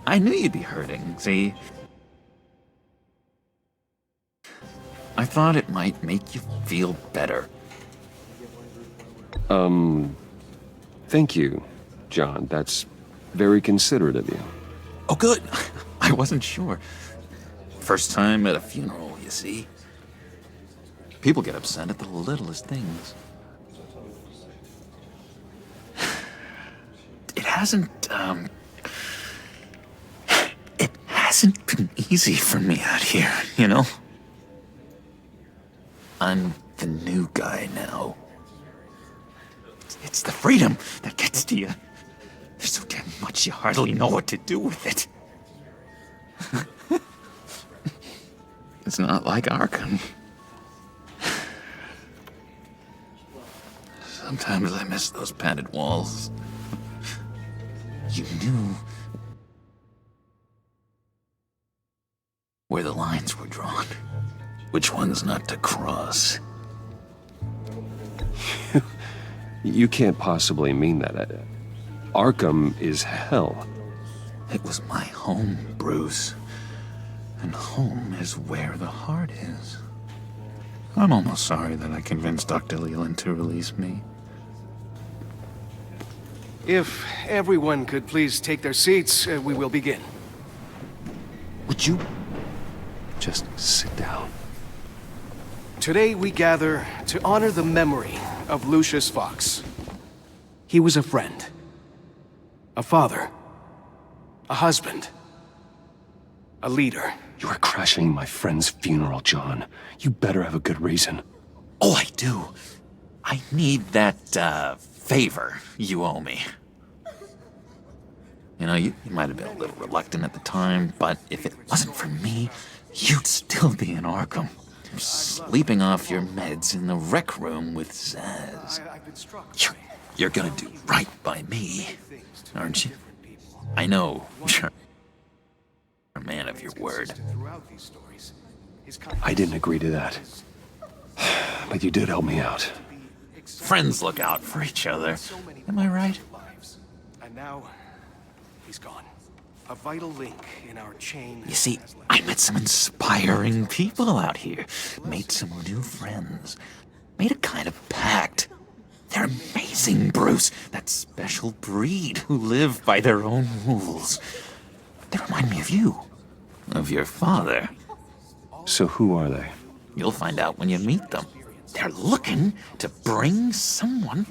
I knew you'd be hurting, see? I thought it might make you feel better. Thank you, John. That's very considerate of you. Oh, good. I wasn't sure. First time at a funeral, you see? People get upset at the littlest things. It hasn't been easy for me out here, you know? I'm the new guy now. It's the freedom that gets to you. There's so damn much you hardly know what to do with it. It's not like Arkham. Sometimes I miss those padded walls. You knew where the lines were drawn. Which ones not to cross. You can't possibly mean that. Arkham is hell. It was my home, Bruce. And home is where the heart is. I'm almost sorry that I convinced Dr. Leland to release me. If everyone could please take their seats, we will begin. Would you just sit down? Today we gather to honor the memory of Lucius Fox. He was a friend, a father, a husband, a leader. You are crashing my friend's funeral, John. You better have a good reason. Oh, I do. I need that, favor you owe me. You know, you might have been a little reluctant at the time, but if it wasn't for me, you'd still be in Arkham. Sleeping off your meds in the rec room with Zaz. You're gonna do right by me, aren't you? I know word. I didn't agree to that. But you did help me out. Friends look out for each other. Am I right? And now, he's gone. A vital link in our chain. You see, I met some inspiring people out here. Made some new friends. Made a kind of pact. They're amazing, Bruce. That special breed who live by their own rules. They remind me of you. Of your father. So who are they? You'll find out when you meet them. They're looking to bring someone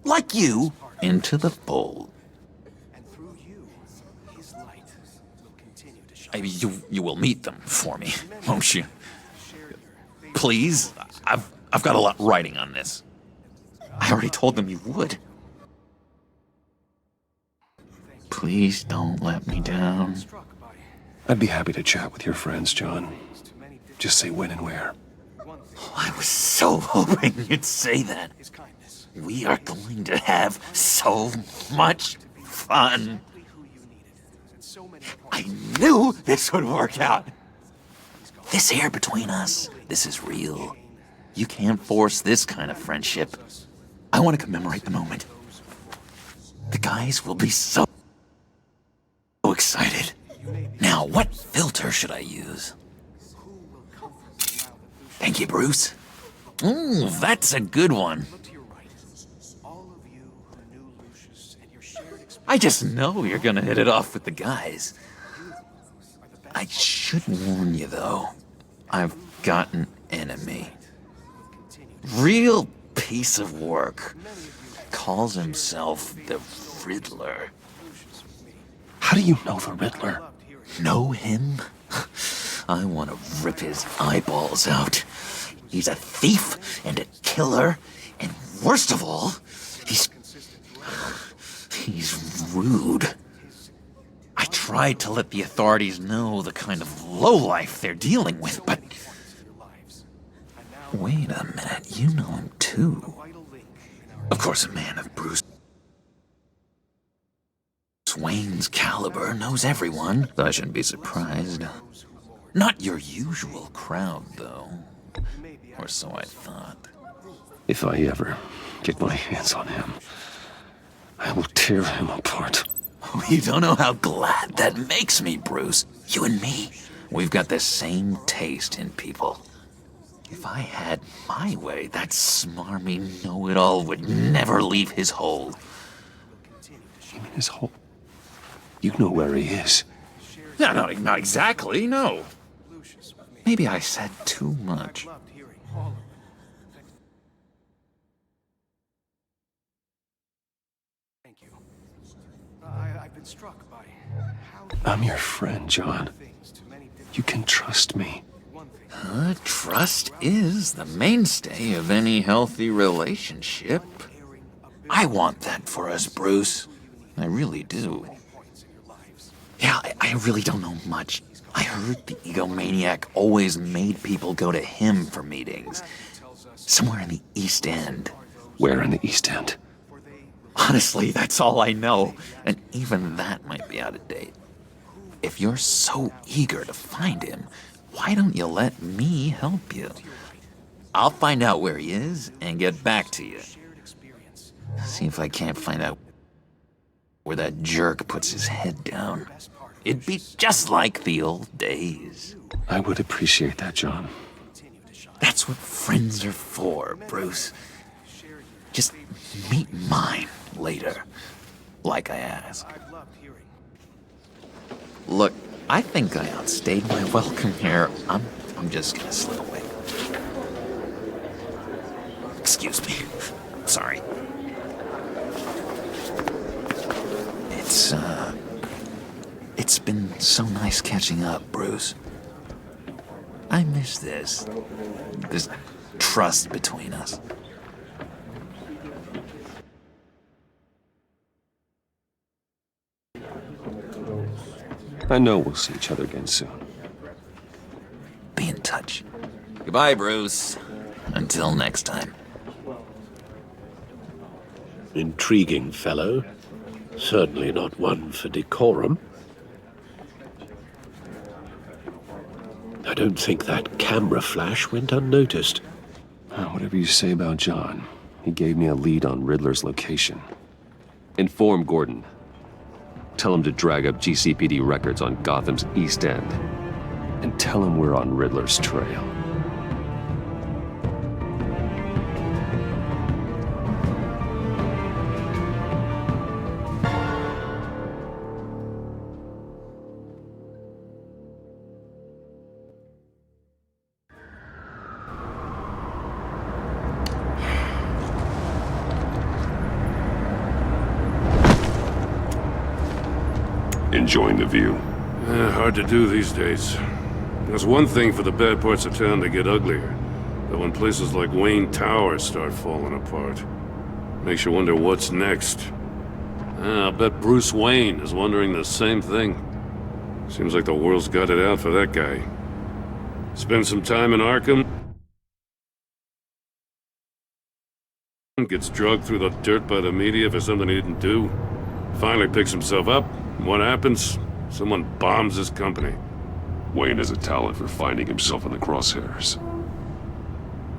like you into the fold. You will meet them for me, won't you? Please? I've got a lot writing on this. I already told them you would. Please don't let me down. I'd be happy to chat with your friends, John. Just say when and where. I was so hoping you'd say that. We are going to have so much fun. I knew this would work out. This here between us, this is real. You can't force this kind of friendship. I want to commemorate the moment. The guys will be so excited. Now, what filter should I use? Thank you, Bruce. Ooh, that's a good one. I just know you're gonna hit it off with the guys. I should warn you, though. I've got an enemy. Real piece of work. Calls himself the Riddler. How do you know the Riddler? Know him? I want to rip his eyeballs out. He's a thief and a killer, and worst of all, he's rude. I tried to let the authorities know the kind of lowlife they're dealing with, but... Wait a minute, you know him too. Of course, a man of Bruce Wayne's caliber knows everyone, so I shouldn't be surprised. Not your usual crowd, though. Or so I thought. If I ever get my hands on him, I will tear him apart. You don't know how glad that makes me, Bruce. You and me, we've got the same taste in people. If I had my way, that smarmy know-it-all would never leave his hole. You mean his hole? You know where he is. No, not exactly, no. Maybe I said too much. Thank you. I've been struck by how... I'm your friend, John. You can trust me. Trust is the mainstay of any healthy relationship. I want that for us, Bruce. I really do. Yeah, I really don't know much. I heard the egomaniac always made people go to him for meetings. Somewhere in the East End. Where in the East End? Honestly, that's all I know. And even that might be out of date. If you're so eager to find him, why don't you let me help you? I'll find out where he is and get back to you. See if I can't find out where that jerk puts his head down. It'd be just like the old days. I would appreciate that, John. That's what friends are for, Bruce. Just meet mine later, like I asked. Look, I think I outstayed my welcome here. I'm just gonna slip away. Excuse me. Sorry. It's been so nice catching up, Bruce. I miss this trust between us. I know we'll see each other again soon. Be in touch. Goodbye, Bruce. Until next time. Intriguing fellow. Certainly not one for decorum. I don't think that camera flash went unnoticed. Whatever you say about John, he gave me a lead on Riddler's location. Inform Gordon. Tell him to drag up GCPD records on Gotham's East End. And tell him we're on Riddler's trail. Enjoying the view? Hard to do these days. There's one thing for the bad parts of town to get uglier. But when places like Wayne Tower start falling apart, makes you wonder what's next. I'll bet Bruce Wayne is wondering the same thing. Seems like the world's got it out for that guy. Spend some time in Arkham. Gets drugged through the dirt by the media for something he didn't do. Finally picks himself up. What happens? Someone bombs his company. Wayne has a talent for finding himself in the crosshairs.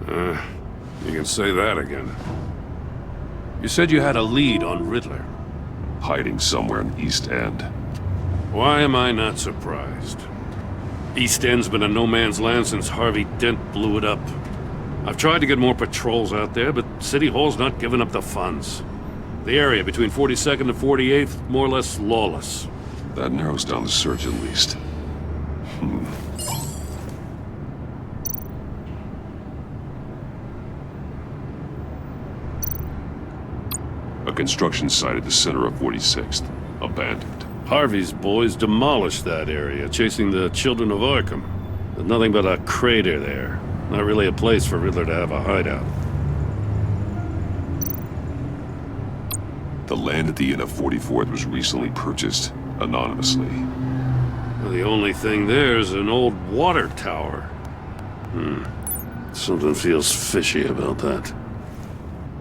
You can say that again. You said you had a lead on Riddler. Hiding somewhere in East End. Why am I not surprised? East End's been a no-man's land since Harvey Dent blew it up. I've tried to get more patrols out there, but City Hall's not giving up the funds. The area between 42nd and 48th, more or less lawless. That narrows down the search at least. A construction site at the center of 46th. Abandoned. Harvey's boys demolished that area, chasing the children of Arkham. There's nothing but a crater there. Not really a place for Riddler to have a hideout. The land at the end of 44th was recently purchased, anonymously. Well, the only thing there is an old water tower. Something feels fishy about that.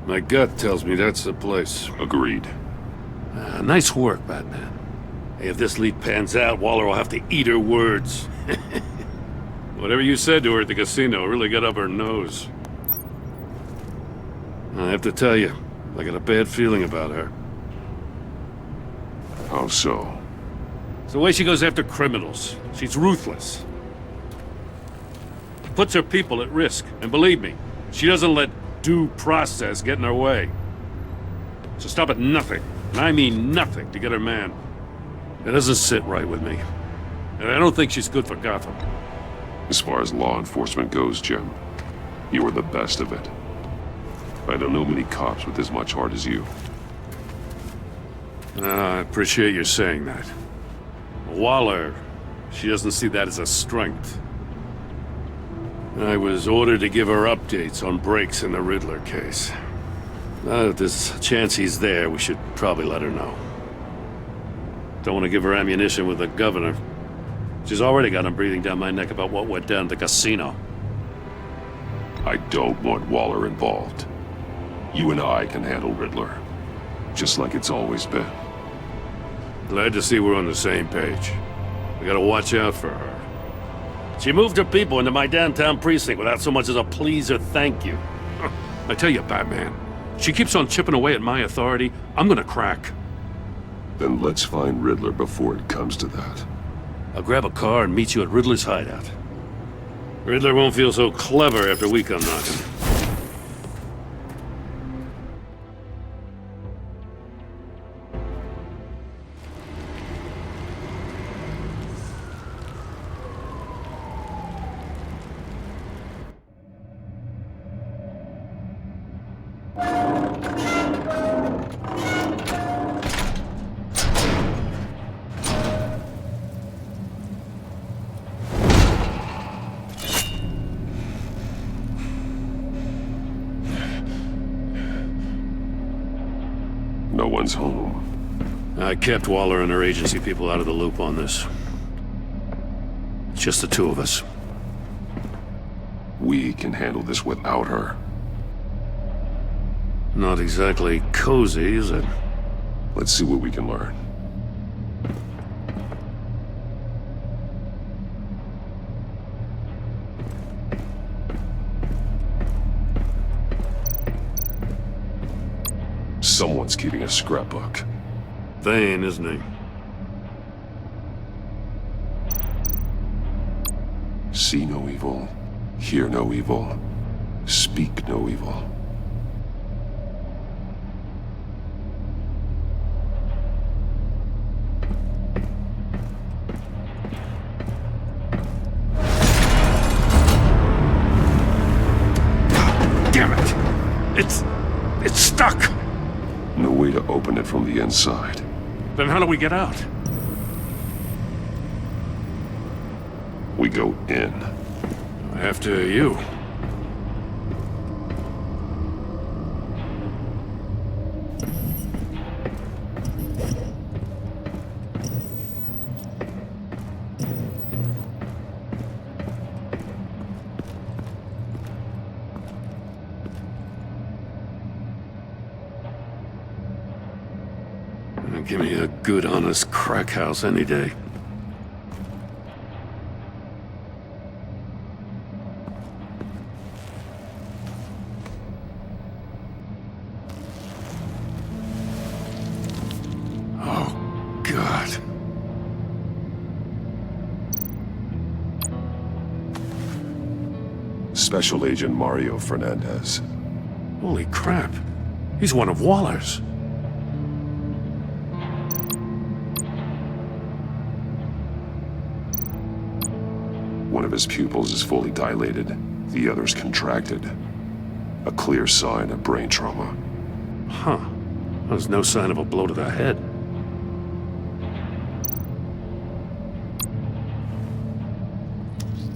My gut tells me that's the place. Agreed. Nice work, Batman. Hey, if this lead pans out, Waller will have to eat her words. Whatever you said to her at the casino really got up her nose. I have to tell you, I got a bad feeling about her. How so? It's the way she goes after criminals. She's ruthless. Puts her people at risk. And believe me, she doesn't let due process get in her way. So stop at nothing, and I mean nothing, to get her man. It doesn't sit right with me. And I don't think she's good for Gotham. As far as law enforcement goes, Jim, you are the best of it. I don't know many cops with as much heart as you. I appreciate you saying that. Waller, she doesn't see that as a strength. I was ordered to give her updates on breaks in the Riddler case. If there's a chance he's there, we should probably let her know. Don't want to give her ammunition with the governor. She's already got him breathing down my neck about what went down at the casino. I don't want Waller involved. You and I can handle Riddler, just like it's always been. Glad to see we're on the same page. We gotta watch out for her. She moved her people into my downtown precinct without so much as a please or thank you. I tell you, Batman, she keeps on chipping away at my authority, I'm gonna crack. Then let's find Riddler before it comes to that. I'll grab a car and meet you at Riddler's hideout. Riddler won't feel so clever after we come knocking. No one's home. I kept Waller and her agency people out of the loop on this. It's just the two of us. We can handle this without her. Not exactly cozy, is it? Let's see what we can learn. Someone's keeping a scrapbook. Vain, isn't he? See no evil, hear no evil, speak no evil. Damn it! It's stuck! No way to open it from the inside. Then how do we get out? We go in. After you. Give me a good, honest crack house any day. Oh, God. Special Agent Mario Fernandez. Holy crap. He's one of Waller's. One of his pupils is fully dilated, the other's contracted. A clear sign of brain trauma. Huh. There's no sign of a blow to the head.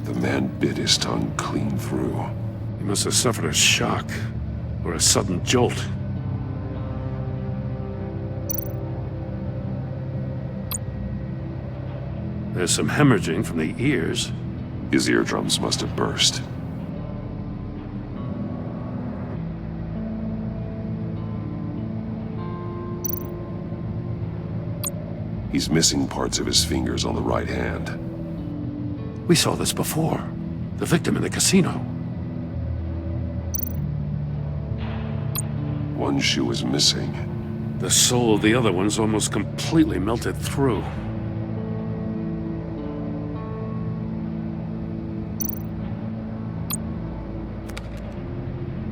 The man bit his tongue clean through. He must have suffered a shock, or a sudden jolt. There's some hemorrhaging from the ears. His eardrums must have burst. He's missing parts of his fingers on the right hand. We saw this before. The victim in the casino. One shoe is missing. The sole of the other one's almost completely melted through.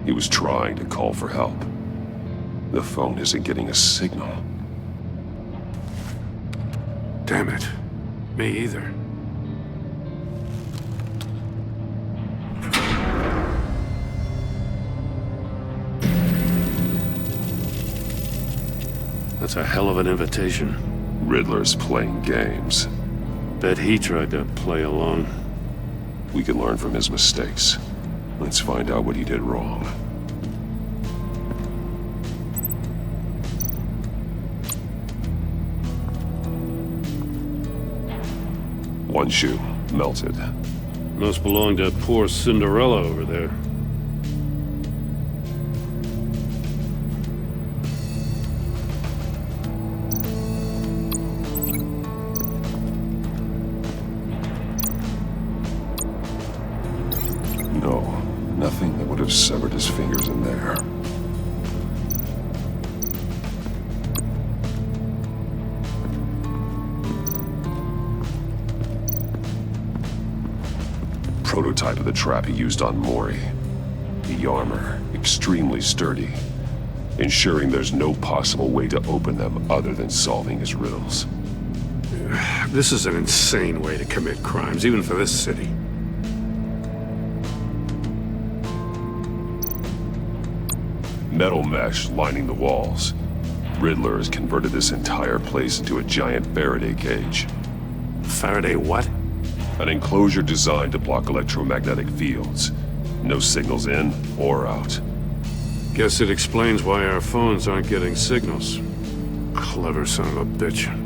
He was trying to call for help. The phone isn't getting a signal. Damn it. Me either. That's a hell of an invitation. Riddler's playing games. Bet he tried to play along. We can learn from his mistakes. Let's find out what he did wrong. One shoe, melted. Must belong to poor Cinderella over there. No, nothing that would have severed his fingers in there. Prototype of the trap he used on Mori. The armor, extremely sturdy, ensuring there's no possible way to open them other than solving his riddles. This is an insane way to commit crimes, even for this city. Metal mesh lining the walls. Riddler has converted this entire place into a giant Faraday cage. Faraday what? An enclosure designed to block electromagnetic fields. No signals in or out. Guess it explains why our phones aren't getting signals. Clever son of a bitch.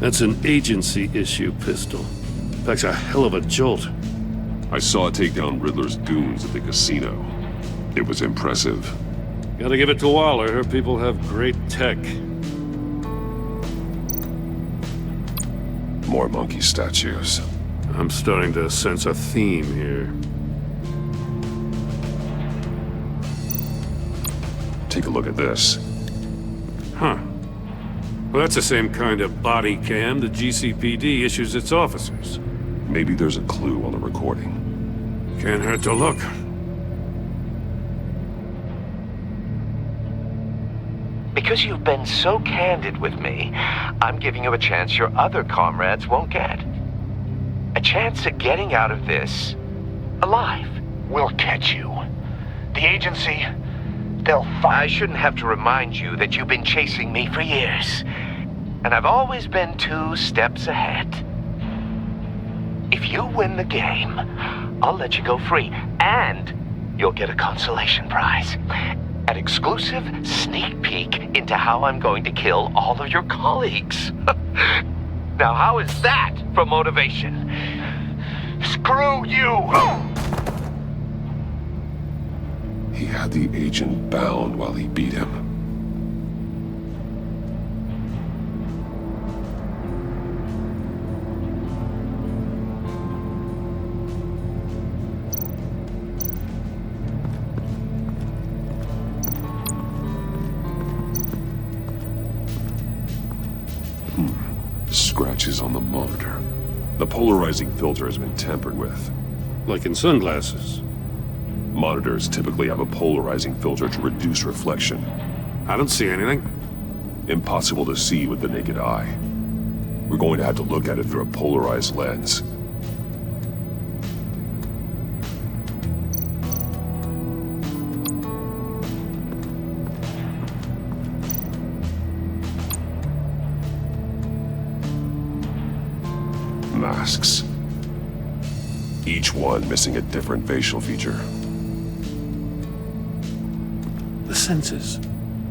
That's an agency-issue pistol. Packs a hell of a jolt. I saw it take down Riddler's goons at the casino. It was impressive. Gotta give it to Waller. Her people have great tech. More monkey statues. I'm starting to sense a theme here. Take a look at this. Huh. Well, that's the same kind of body cam the GCPD issues its officers. Maybe there's a clue on the recording. Can't hurt to look. Because you've been so candid with me, I'm giving you a chance your other comrades won't get. A chance at getting out of this alive. We'll catch you. The agency, they'll find... I shouldn't have to remind you that you've been chasing me for years. And I've always been 2 steps ahead. If you win the game, I'll let you go free. And you'll get a consolation prize. An exclusive sneak peek into how I'm going to kill all of your colleagues. Now, how is that for motivation? Screw you! He had the agent bound while he beat him. Scratches on the monitor. The polarizing filter has been tampered with. Like in sunglasses. Monitors typically have a polarizing filter to reduce reflection. I don't see anything. Impossible to see with the naked eye. We're going to have to look at it through a polarized lens. Masks. Each one missing a different facial feature. The senses.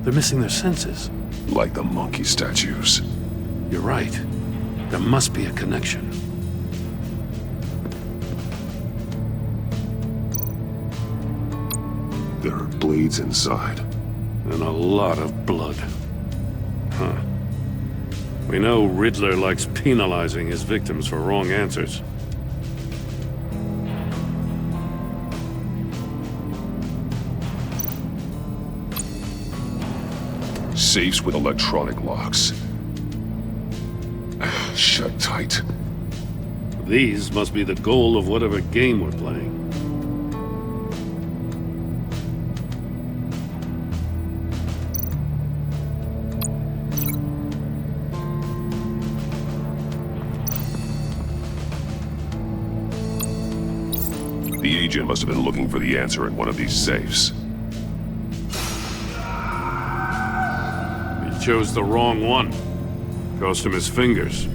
They're missing their senses. Like the monkey statues. You're right. There must be a connection. There are blades inside. And a lot of blood. Huh. We know Riddler likes penalizing his victims for wrong answers. Safes with electronic locks. Shut tight. These must be the goal of whatever game we're playing. The agent must have been looking for the answer in one of these safes. He chose the wrong one. Cost him his fingers.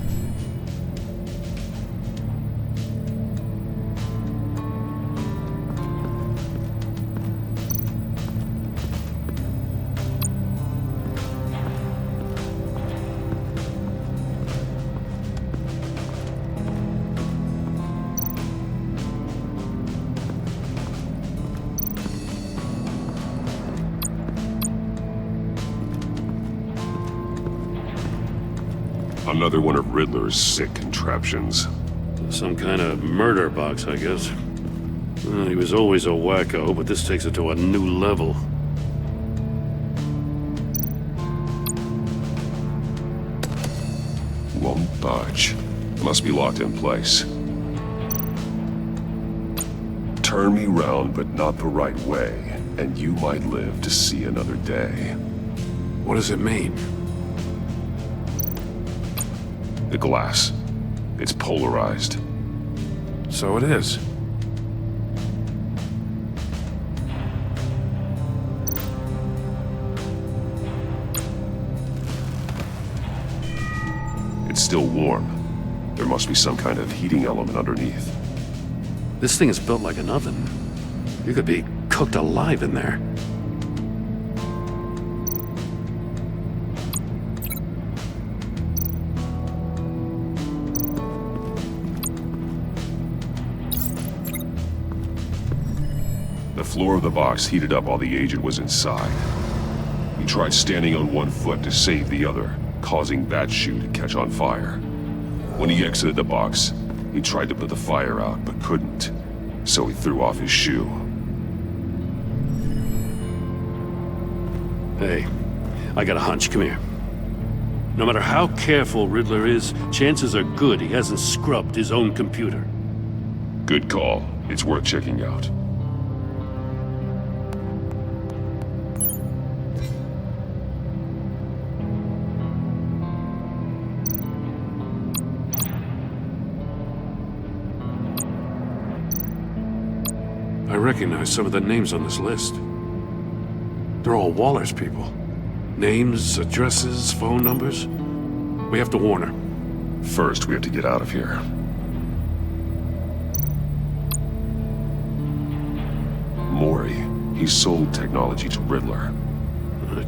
Another one of Riddler's sick contraptions. Some kind of murder box, I guess. Well, he was always a wacko, but this takes it to a new level. Won't budge. Must be locked in place. Turn me round, but not the right way, and you might live to see another day. What does it mean? The glass. It's polarized. So it is. It's still warm. There must be some kind of heating element underneath. This thing is built like an oven. You could be cooked alive in there. The floor of the box heated up while the agent was inside. He tried standing on one foot to save the other, causing that shoe to catch on fire. When he exited the box, he tried to put the fire out, but couldn't, so he threw off his shoe. Hey, I got a hunch. Come here. No matter how careful Riddler is, chances are good he hasn't scrubbed his own computer. Good call. It's worth checking out. I recognize some of the names on this list. They're all Waller's people. Names, addresses, phone numbers. We have to warn her. First, we have to get out of here. Maury, he sold technology to Riddler.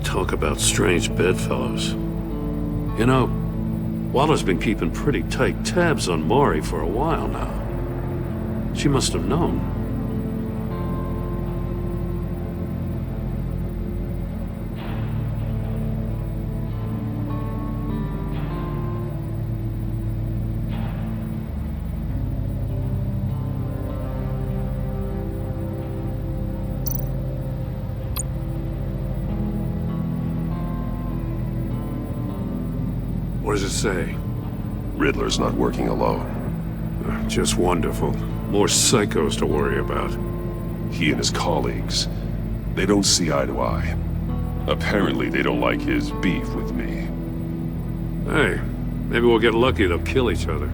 Talk about strange bedfellows. You know, Waller's been keeping pretty tight tabs on Maury for a while now. She must have known. What does it say? Riddler's not working alone. Just wonderful. More psychos to worry about. He and his colleagues, they don't see eye to eye. Apparently they don't like his beef with me. Hey, maybe we'll get lucky. They'll kill each other.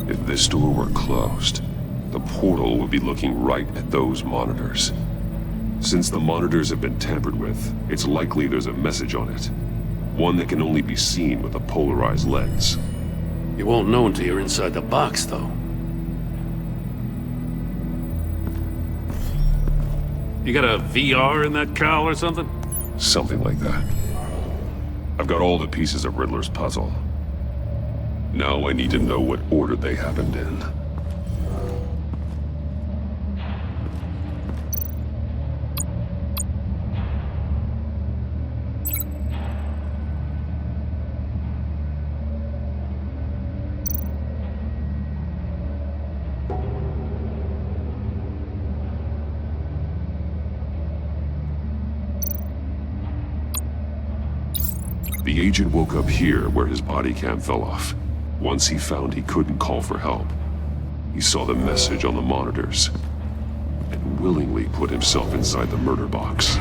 If this door were closed, the portal would be looking right at those monitors. Since the monitors have been tampered with, it's likely there's a message on it. One that can only be seen with a polarized lens. You won't know until you're inside the box, though. You got a VR in that cowl or something? Something like that. I've got all the pieces of Riddler's puzzle. Now I need to know what order they happened in. The agent woke up here where his body cam fell off. Once he found he couldn't call for help, he saw the message on the monitors and willingly put himself inside the murder box.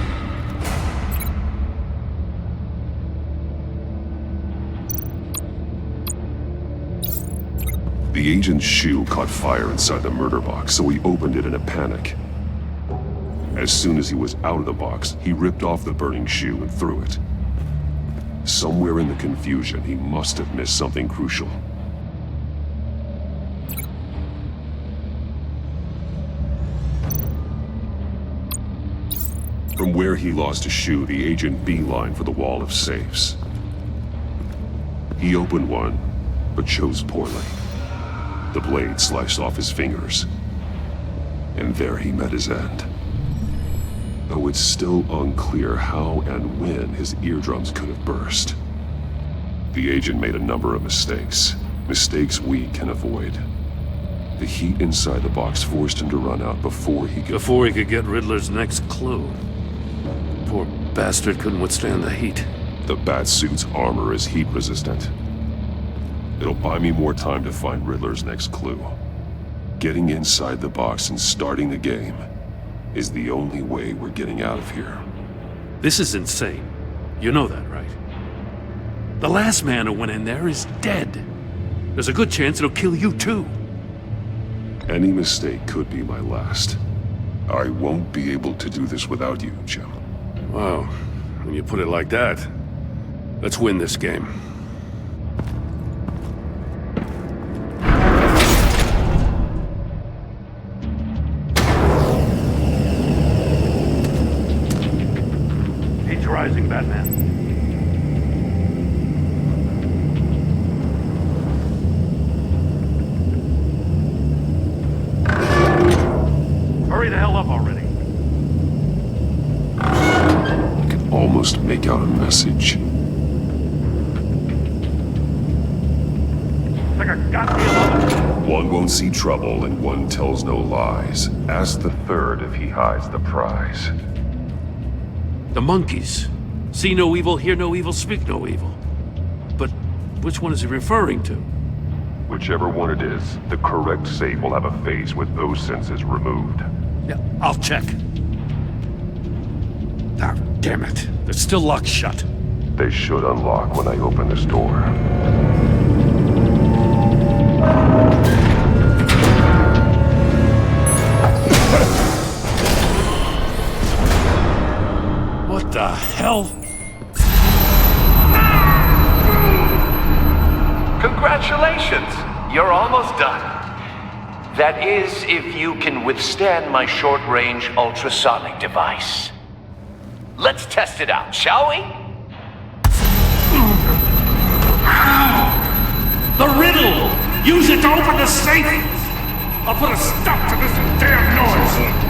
The agent's shoe caught fire inside the murder box, so he opened it in a panic. As soon as he was out of the box, he ripped off the burning shoe and threw it. Somewhere in the confusion, he must have missed something crucial. From where he lost a shoe, the agent beelined for the wall of safes. He opened one, but chose poorly. The blade sliced off his fingers. And there he met his end. Though it's still unclear how and when his eardrums could have burst. The agent made a number of mistakes. Mistakes we can avoid. The heat inside the box forced him to run out before he could get Riddler's next clue. Poor bastard couldn't withstand the heat. The Batsuit's armor is heat resistant. It'll buy me more time to find Riddler's next clue. Getting inside the box and starting the game is the only way we're getting out of here. This is insane. You know that, right? The last man who went in there is dead. There's a good chance it'll kill you too. Any mistake could be my last. I won't be able to do this without you, Jim. Wow, when you put it like that, let's win this game. Heat's rising, Batman. Hurry the hell up already. I can almost make out a message. Like a goddamn One won't see trouble and one tells no lies. Ask the third if he hides the prize. The monkeys. See no evil, hear no evil, speak no evil. But which one is he referring to? Whichever one it is, the correct safe will have a face with those senses removed. Yeah, I'll check. Ah, damn it. They're still locked shut. They should unlock when I open this door. What the hell? Congratulations! You're almost done. That is, if you can withstand my short-range ultrasonic device. Let's test it out, shall we? The riddle! Use it to open the safe! I'll put a stop to this damn noise!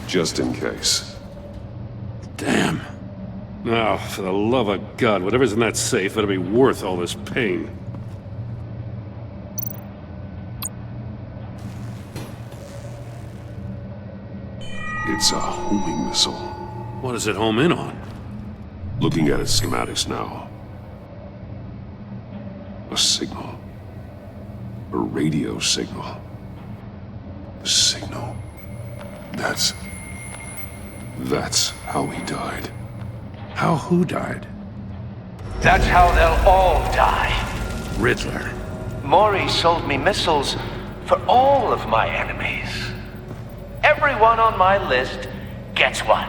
Just in case. Damn. Now, for the love of God, whatever's in that safe better be worth all this pain. It's a homing missile. What does it home in on? Looking at its schematics now. A signal. A radio signal. A signal. That's how he died. How who died? That's how they'll all die. Riddler. Maury sold me missiles for all of my enemies. Everyone on my list gets one.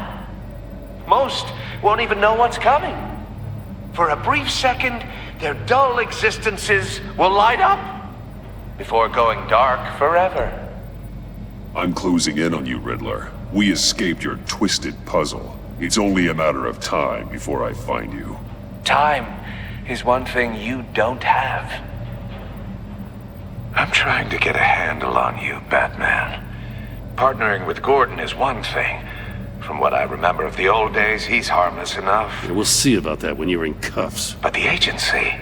Most won't even know what's coming. For a brief second, their dull existences will light up before going dark forever. I'm closing in on you, Riddler. We escaped your twisted puzzle. It's only a matter of time before I find you. Time is one thing you don't have. I'm trying to get a handle on you, Batman. Partnering with Gordon is one thing. From what I remember of the old days, he's harmless enough. Yeah, we'll see about that when you're in cuffs. But the agency,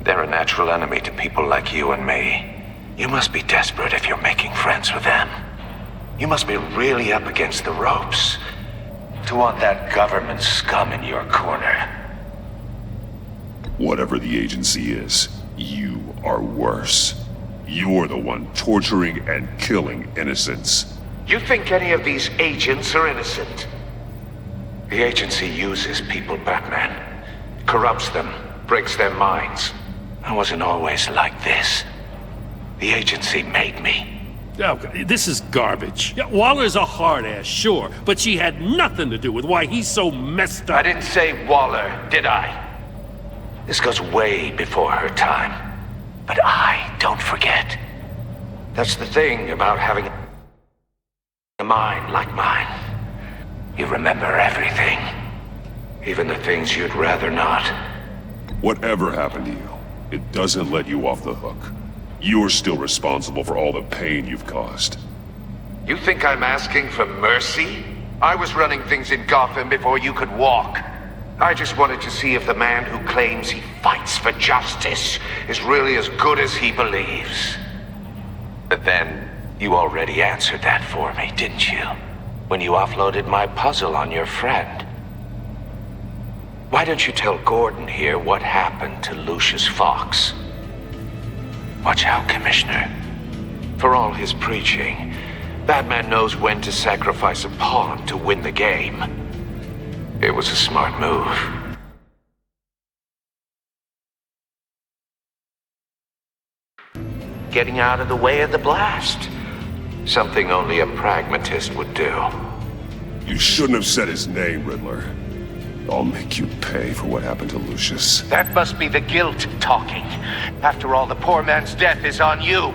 they're a natural enemy to people like you and me. You must be desperate if you're making friends with them. You must be really up against the ropes to want that government scum in your corner. Whatever the agency is, you are worse. You're the one torturing and killing innocents. You think any of these agents are innocent? The agency uses people, Batman. Corrupts them, breaks their minds. I wasn't always like this. The agency made me. Oh, this is garbage. Yeah, Waller's a hard-ass, sure, but she had nothing to do with why he's so messed up. I didn't say Waller, did I? This goes way before her time. But I don't forget. That's the thing about having A mind like mine. You remember everything. Even the things you'd rather not. Whatever happened to you, it doesn't let you off the hook. You're still responsible for all the pain you've caused. You think I'm asking for mercy? I was running things in Gotham before you could walk. I just wanted to see if the man who claims he fights for justice is really as good as he believes. But then, you already answered that for me, didn't you? When you offloaded my puzzle on your friend. Why don't you tell Gordon here what happened to Lucius Fox? Watch out, Commissioner. For all his preaching, Batman knows when to sacrifice a pawn to win the game. It was a smart move. Getting out of the way of the blast. Something only a pragmatist would do. You shouldn't have said his name, Riddler. I'll make you pay for what happened to Lucius. That must be the guilt talking. After all, the poor man's death is on you.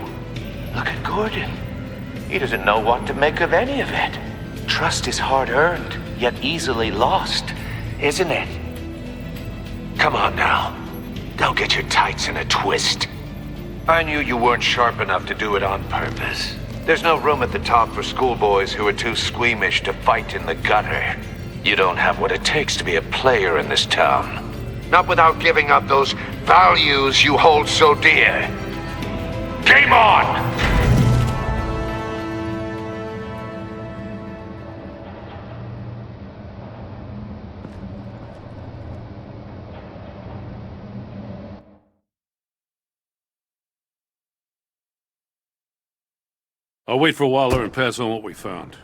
Look at Gordon. He doesn't know what to make of any of it. Trust is hard-earned, yet easily lost, isn't it? Come on now. Don't get your tights in a twist. I knew you weren't sharp enough to do it on purpose. There's no room at the top for schoolboys who are too squeamish to fight in the gutter. You don't have what it takes to be a player in this town. Not without giving up those values you hold so dear. Game on! I'll wait for Waller and pass on what we found.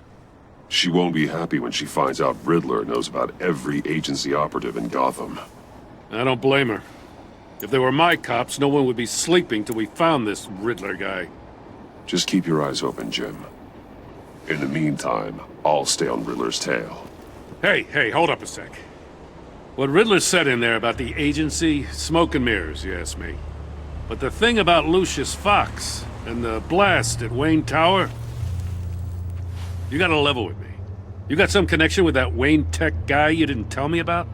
She won't be happy when she finds out Riddler knows about every agency operative in Gotham. I don't blame her. If they were my cops, no one would be sleeping till we found this Riddler guy. Just keep your eyes open, Jim. In the meantime, I'll stay on Riddler's tail. Hey, hold up a sec. What Riddler said in there about the agency, smoke and mirrors, you ask me. But the thing about Lucius Fox and the blast at Wayne Tower, you gotta level with me. You got some connection with that Wayne Tech guy you didn't tell me about?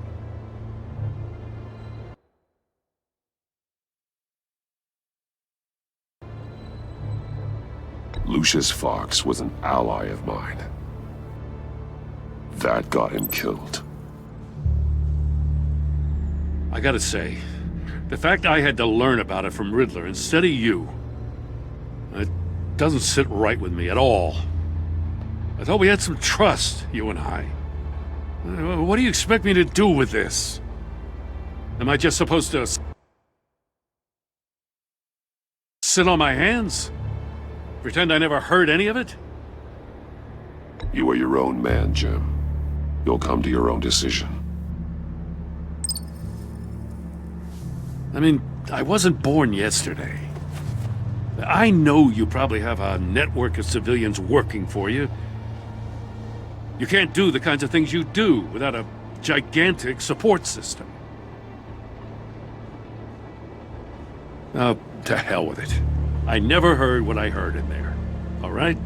Lucius Fox was an ally of mine. That got him killed. I gotta say, the fact I had to learn about it from Riddler instead of you, it doesn't sit right with me at all. I thought we had some trust, you and I. What do you expect me to do with this? Am I just supposed to sit on my hands? Pretend I never heard any of it? You are your own man, Jim. You'll come to your own decision. I mean, I wasn't born yesterday. I know you probably have a network of civilians working for you. You can't do the kinds of things you do without a gigantic support system. Oh, to hell with it. I never heard what I heard in there. All right?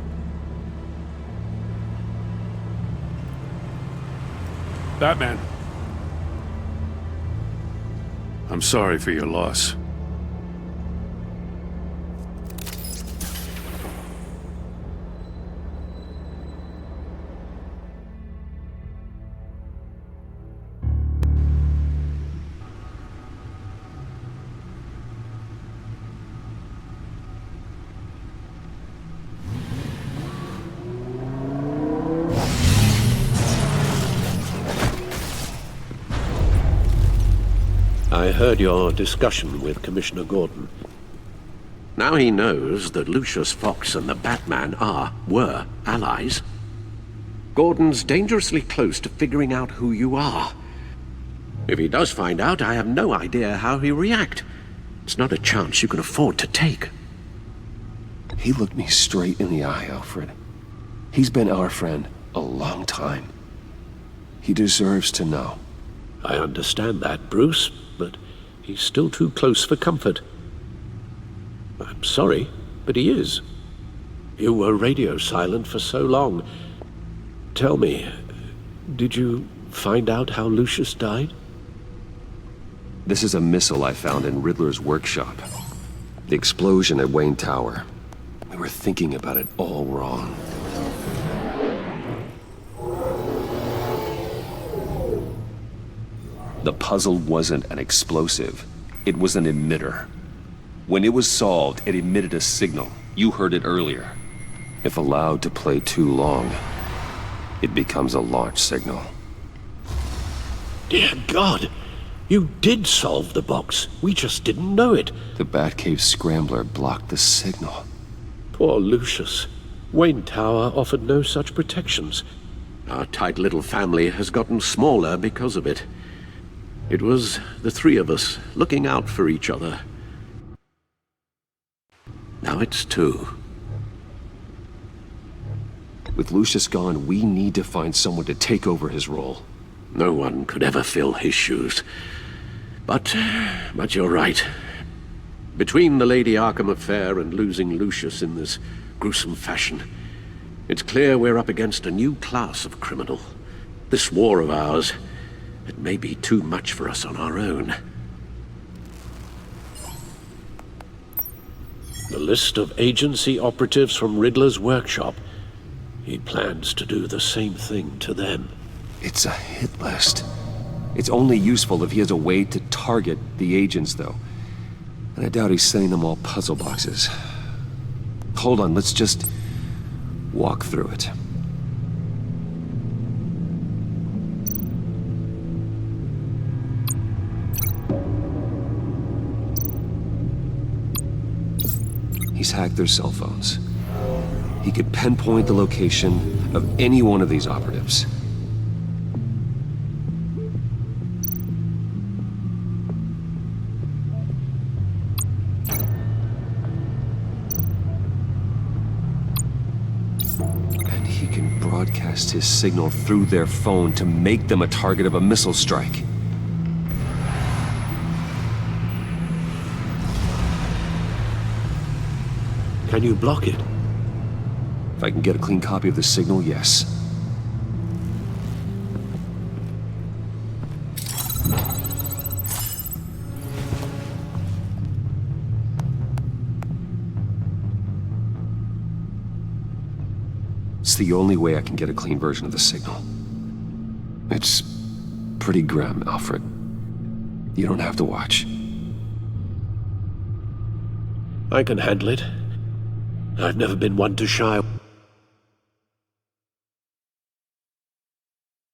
Batman. I'm sorry for your loss. I heard your discussion with Commissioner Gordon. Now he knows that Lucius Fox and the Batman were allies. Gordon's dangerously close to figuring out who you are. If he does find out, I have no idea how he'll react. It's not a chance you can afford to take. He looked me straight in the eye, Alfred. He's been our friend a long time. He deserves to know. I understand that, Bruce, but he's still too close for comfort. I'm sorry, but he is. You were radio silent for so long. Tell me, did you find out how Lucius died? This is a missile I found in Riddler's workshop. The explosion at Wayne Tower. We were thinking about it all wrong. The puzzle wasn't an explosive. It was an emitter. When it was solved, it emitted a signal. You heard it earlier. If allowed to play too long, it becomes a launch signal. Dear God! You did solve the box. We just didn't know it. The Batcave scrambler blocked the signal. Poor Lucius. Wayne Tower offered no such protections. Our tight little family has gotten smaller because of it. It was the three of us looking out for each other. Now it's two. With Lucius gone, we need to find someone to take over his role. No one could ever fill his shoes. But you're right. Between the Lady Arkham affair and losing Lucius in this gruesome fashion, it's clear we're up against a new class of criminal. This war of ours, it may be too much for us on our own. The list of agency operatives from Riddler's workshop. He plans to do the same thing to them. It's a hit list. It's only useful if he has a way to target the agents, though. And I doubt he's sending them all puzzle boxes. Hold on, let's just walk through it. He's hacked their cell phones. He could pinpoint the location of any one of these operatives. And he can broadcast his signal through their phone to make them a target of a missile strike. Can you block it? If I can get a clean copy of the signal, yes. It's the only way I can get a clean version of the signal. It's pretty grim, Alfred. You don't have to watch. I can handle it. I've never been one to shy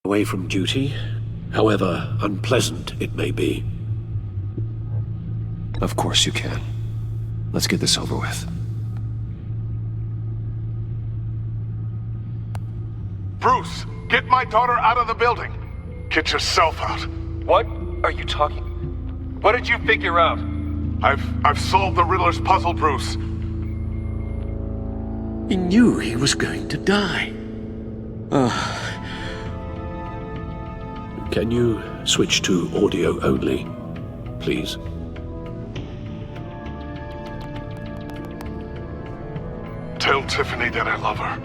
away from duty, however unpleasant it may be. Of course you can. Let's get this over with. Bruce, get my daughter out of the building. Get yourself out. What are you talking? What did you figure out? I've solved the Riddler's puzzle, Bruce. He knew he was going to die. Can you switch to audio only, please? Tell Tiffany that I love her.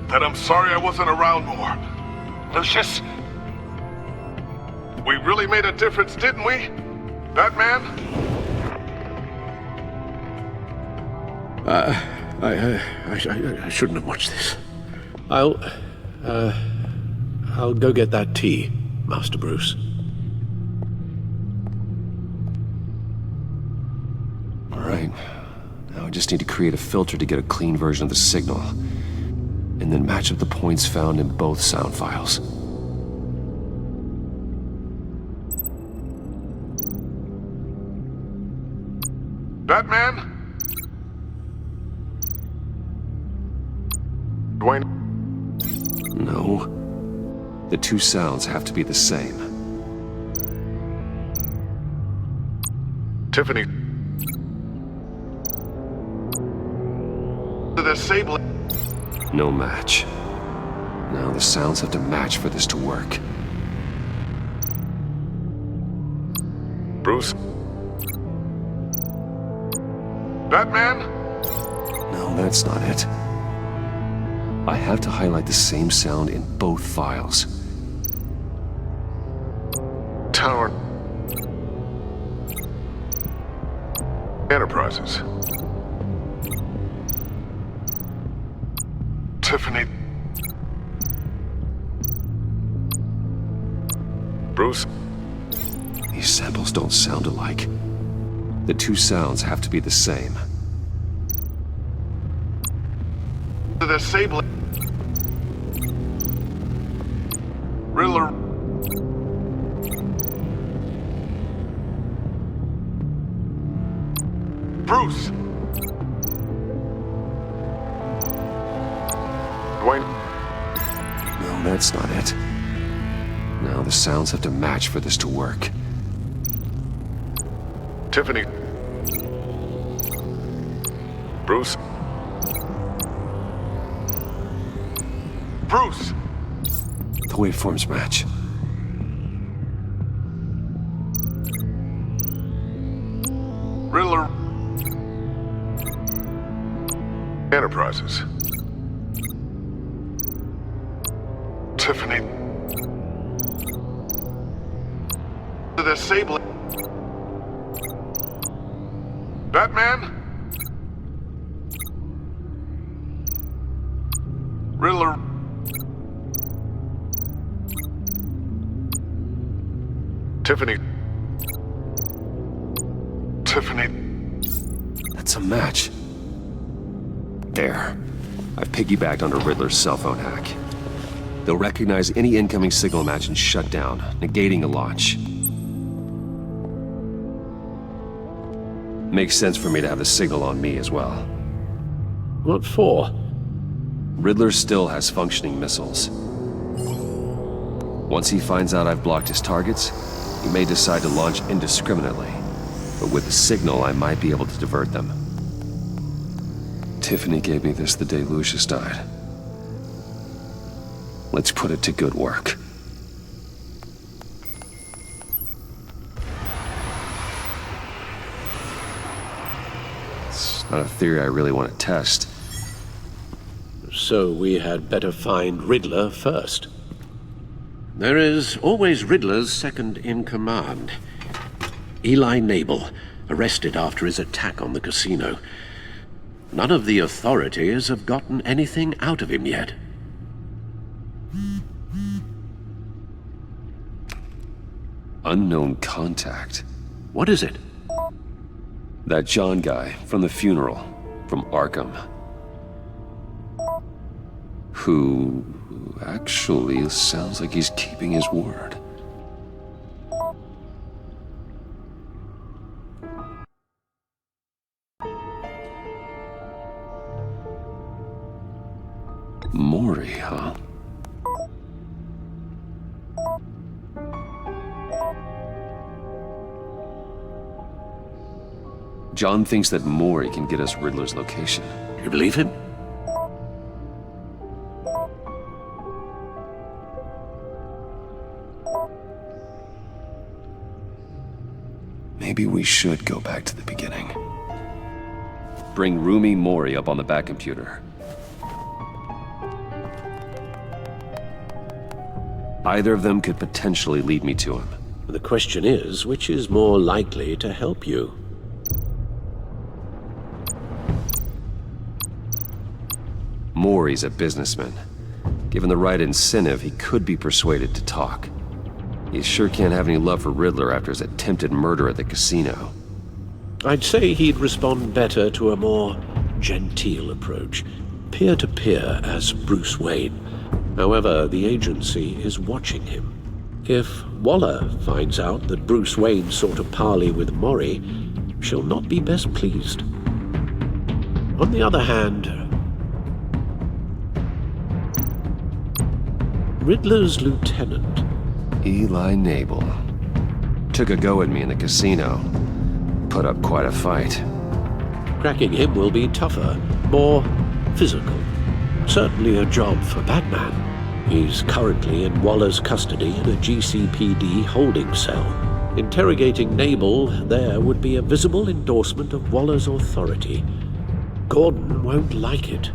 That I'm sorry I wasn't around more. Lucius? We really made a difference, didn't we? Batman? I shouldn't have watched this. I'll go get that tea, Master Bruce. All right. Now I just need to create a filter to get a clean version of the signal, and then match up the points found in both sound files. Batman? Dwayne? No. The two sounds have to be the same. Tiffany. The disable. No match. Now the sounds have to match for this to work. Bruce? Batman? No, that's not it. I have to highlight the same sound in both files. Tower Enterprises. Tiffany. Bruce. These samples don't sound alike. The two sounds have to be the same. The Sable. Riddler. Bruce. Dwayne. No, that's not it. Now the sounds have to match for this to work. Tiffany. Bruce. Bruce! The waveforms match. Riddler. Enterprises. Tiffany. The Disabling. Batman? Riddler. Tiffany. Tiffany. That's a match. There. I've piggybacked onto Riddler's cell phone hack. They'll recognize any incoming signal match and shut down, negating a launch. Makes sense for me to have the signal on me as well. What for? Riddler still has functioning missiles. Once he finds out I've blocked his targets, he may decide to launch indiscriminately. But with the signal, I might be able to divert them. Tiffany gave me this the day Lucius died. Let's put it to good work. It's not a theory I really want to test. So we had better find Riddler first. There is always Riddler's second-in-command. Eli Nabel, arrested after his attack on the casino. None of the authorities have gotten anything out of him yet. Unknown contact. What is it? That John guy from the funeral, from Arkham. Who actually sounds like he's keeping his word. Maury, huh? John thinks that Maury can get us Riddler's location. You believe him? Maybe we should go back to the beginning. Bring Rumi Mori up on the back computer. Either of them could potentially lead me to him. The question is, which is more likely to help you? Mori's a businessman. Given the right incentive, he could be persuaded to talk. He sure can't have any love for Riddler after his attempted murder at the casino. I'd say he'd respond better to a more genteel approach. Peer-to-peer as Bruce Wayne. However, the agency is watching him. If Waller finds out that Bruce Wayne sought a parley with Mori, she'll not be best pleased. On the other hand, Riddler's lieutenant, Eli Nabel, took a go at me in the casino. Put up quite a fight. Cracking him will be tougher, more physical. Certainly a job for Batman. He's currently in Waller's custody in a GCPD holding cell. Interrogating Nabel there would be a visible endorsement of Waller's authority. Gordon won't like it.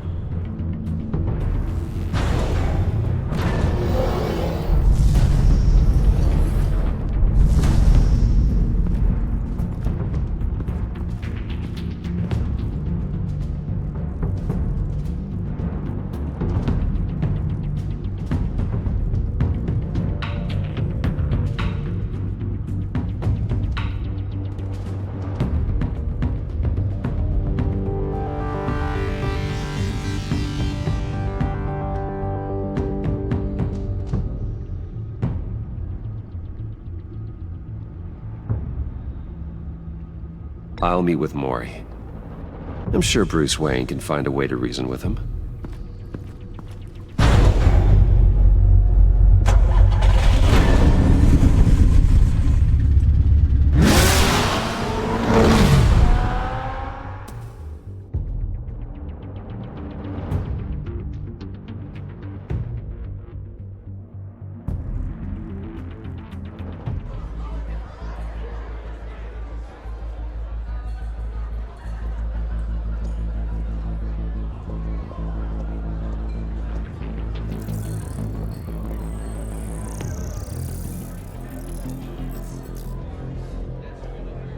I'll meet with Maury. I'm sure Bruce Wayne can find a way to reason with him.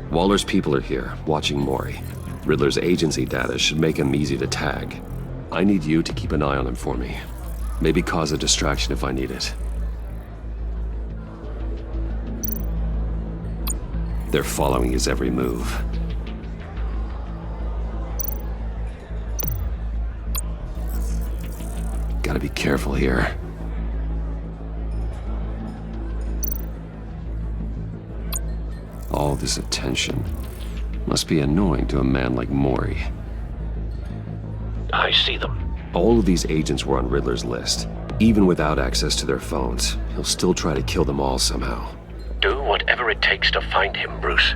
Waller's people are here, watching Maury. Riddler's agency data should make him easy to tag. I need you to keep an eye on him for me. Maybe cause a distraction if I need it. They're following his every move. Gotta be careful here. All this attention must be annoying to a man like Maury. I see them. All of these agents were on Riddler's list. Even without access to their phones, he'll still try to kill them all somehow. Do whatever it takes to find him, Bruce.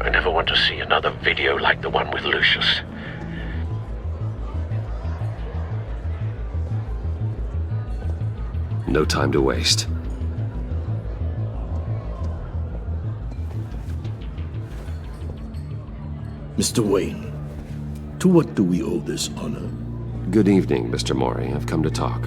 I never want to see another video like the one with Lucius. No time to waste. Mr. Wayne, to what do we owe this honor? Good evening, Mr. Maury. I've come to talk.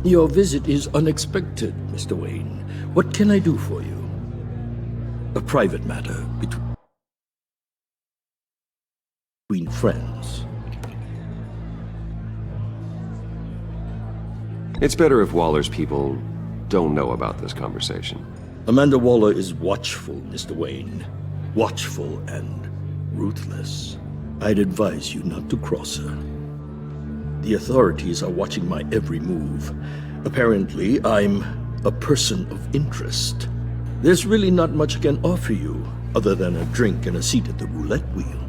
Your visit is unexpected, Mr. Wayne. What can I do for you? A private matter between friends. It's better if Waller's people don't know about this conversation. Amanda Waller is watchful, Mr. Wayne. Watchful and ruthless. I'd advise you not to cross her. The authorities are watching my every move. Apparently, I'm a person of interest. There's really not much I can offer you, other than a drink and a seat at the roulette wheel.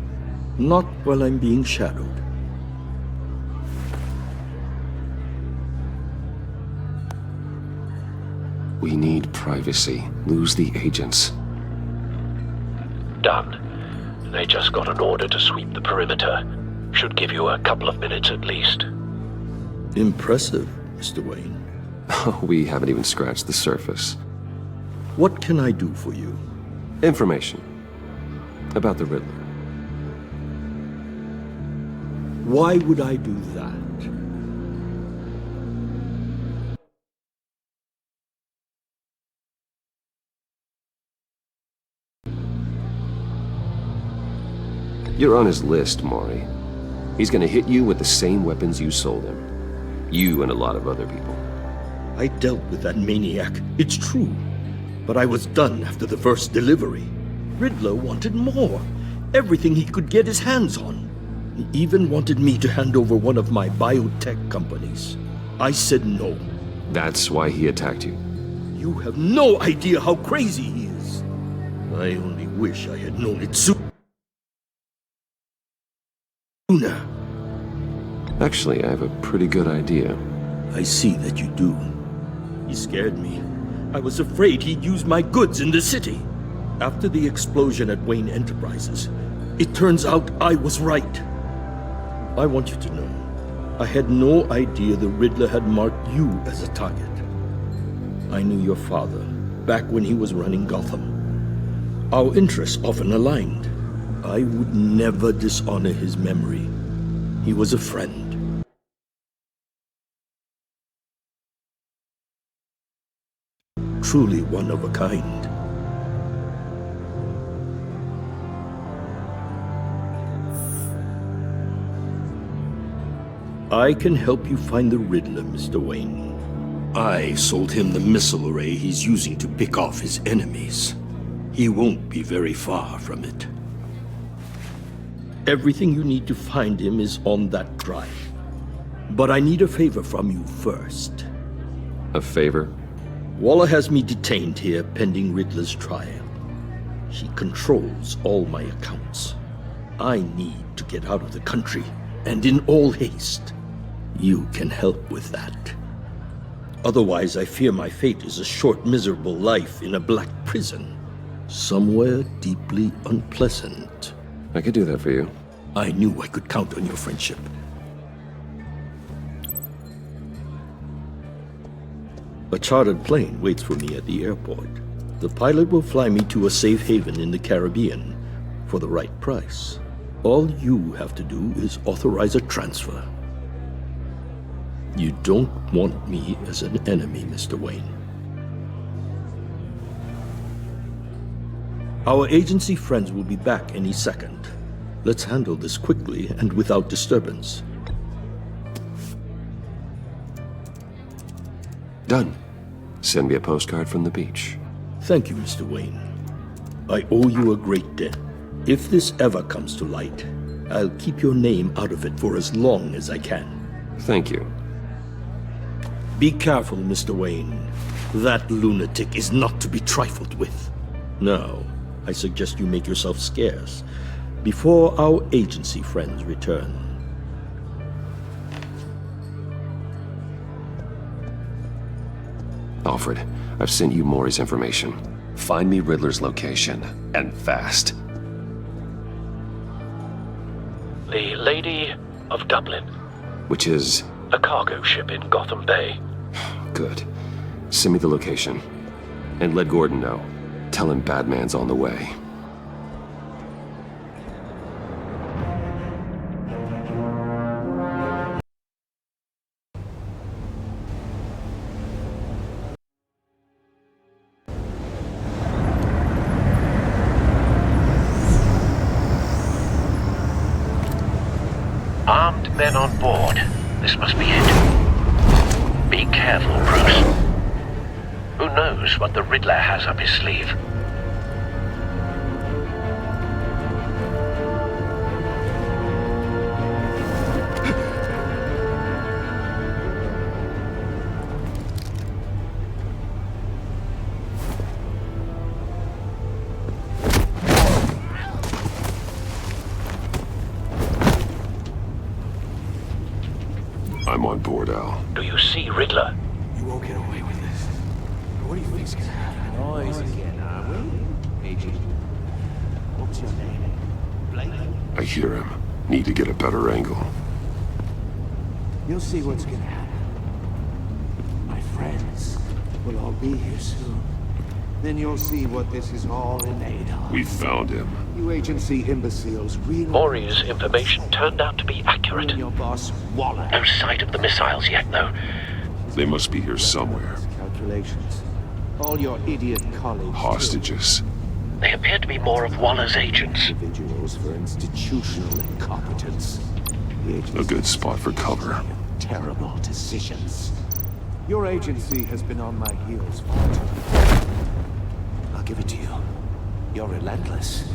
Not while I'm being shadowed. We need privacy. Lose the agents. Done. They just got an order to sweep the perimeter. Should give you a couple of minutes at least. Impressive, Mr. Wayne. We haven't even scratched the surface. What can I do for you? Information. About the Riddler. Why would I do that? You're on his list, Maury. He's gonna hit you with the same weapons you sold him. You and a lot of other people. I dealt with that maniac, it's true. But I was done after the first delivery. Riddler wanted more. Everything he could get his hands on. He even wanted me to hand over one of my biotech companies. I said no. That's why he attacked you. You have no idea how crazy he is. I only wish I had known it sooner. Actually, I have a pretty good idea. I see that you do. He scared me. I was afraid he'd use my goods in the city. After the explosion at Wayne Enterprises, it turns out I was right. I want you to know, I had no idea the Riddler had marked you as a target. I knew your father, back when he was running Gotham. Our interests often aligned. I would never dishonor his memory. He was a friend. Truly one of a kind. I can help you find the Riddler, Mr. Wayne. I sold him the missile array he's using to pick off his enemies. He won't be very far from it. Everything you need to find him is on that drive. But I need a favor from you first. A favor? Waller has me detained here pending Riddler's trial. She controls all my accounts. I need to get out of the country, and in all haste. You can help with that. Otherwise, I fear my fate is a short, miserable life in a black prison. Somewhere deeply unpleasant. I could do that for you. I knew I could count on your friendship. A chartered plane waits for me at the airport. The pilot will fly me to a safe haven in the Caribbean for the right price. All you have to do is authorize a transfer. You don't want me as an enemy, Mr. Wayne. Our agency friends will be back any second. Let's handle this quickly and without disturbance. Done. Send me a postcard from the beach. Thank you, Mr. Wayne. I owe you a great debt. If this ever comes to light, I'll keep your name out of it for as long as I can. Thank you. Be careful, Mr. Wayne. That lunatic is not to be trifled with. Now, I suggest you make yourself scarce before our agency friends return. Alfred, I've sent you Maury's information. Find me Riddler's location, and fast. The Lady of Dublin. Which is? A cargo ship in Gotham Bay. Good. Send me the location. And let Gordon know. Tell him Batman's on the way. Armed men on board. This must be it. Be careful, Bruce. Who knows what the Riddler has up his sleeve? I'm on board, Al. Do you see Riddler? You won't get away with this. What do you think's gonna happen? Noise again, are we? Agent. What's your name? Blake? I hear him. Need to get a better angle. You'll see what's gonna happen. My friends will all be here soon. Then you'll see what this is all in aid of. We found him. You agency imbeciles really... Maury's information turned out to be accurate. Your boss, Waller. No sight of the missiles yet, though. They must be here somewhere. Calculations. All your idiot colleagues. Hostages. They appear to be more of Waller's agents. Individuals for institutional incompetence. A good spot for cover. Terrible decisions. Your agency has been on my heels far too long. I'll give it to you. You're relentless.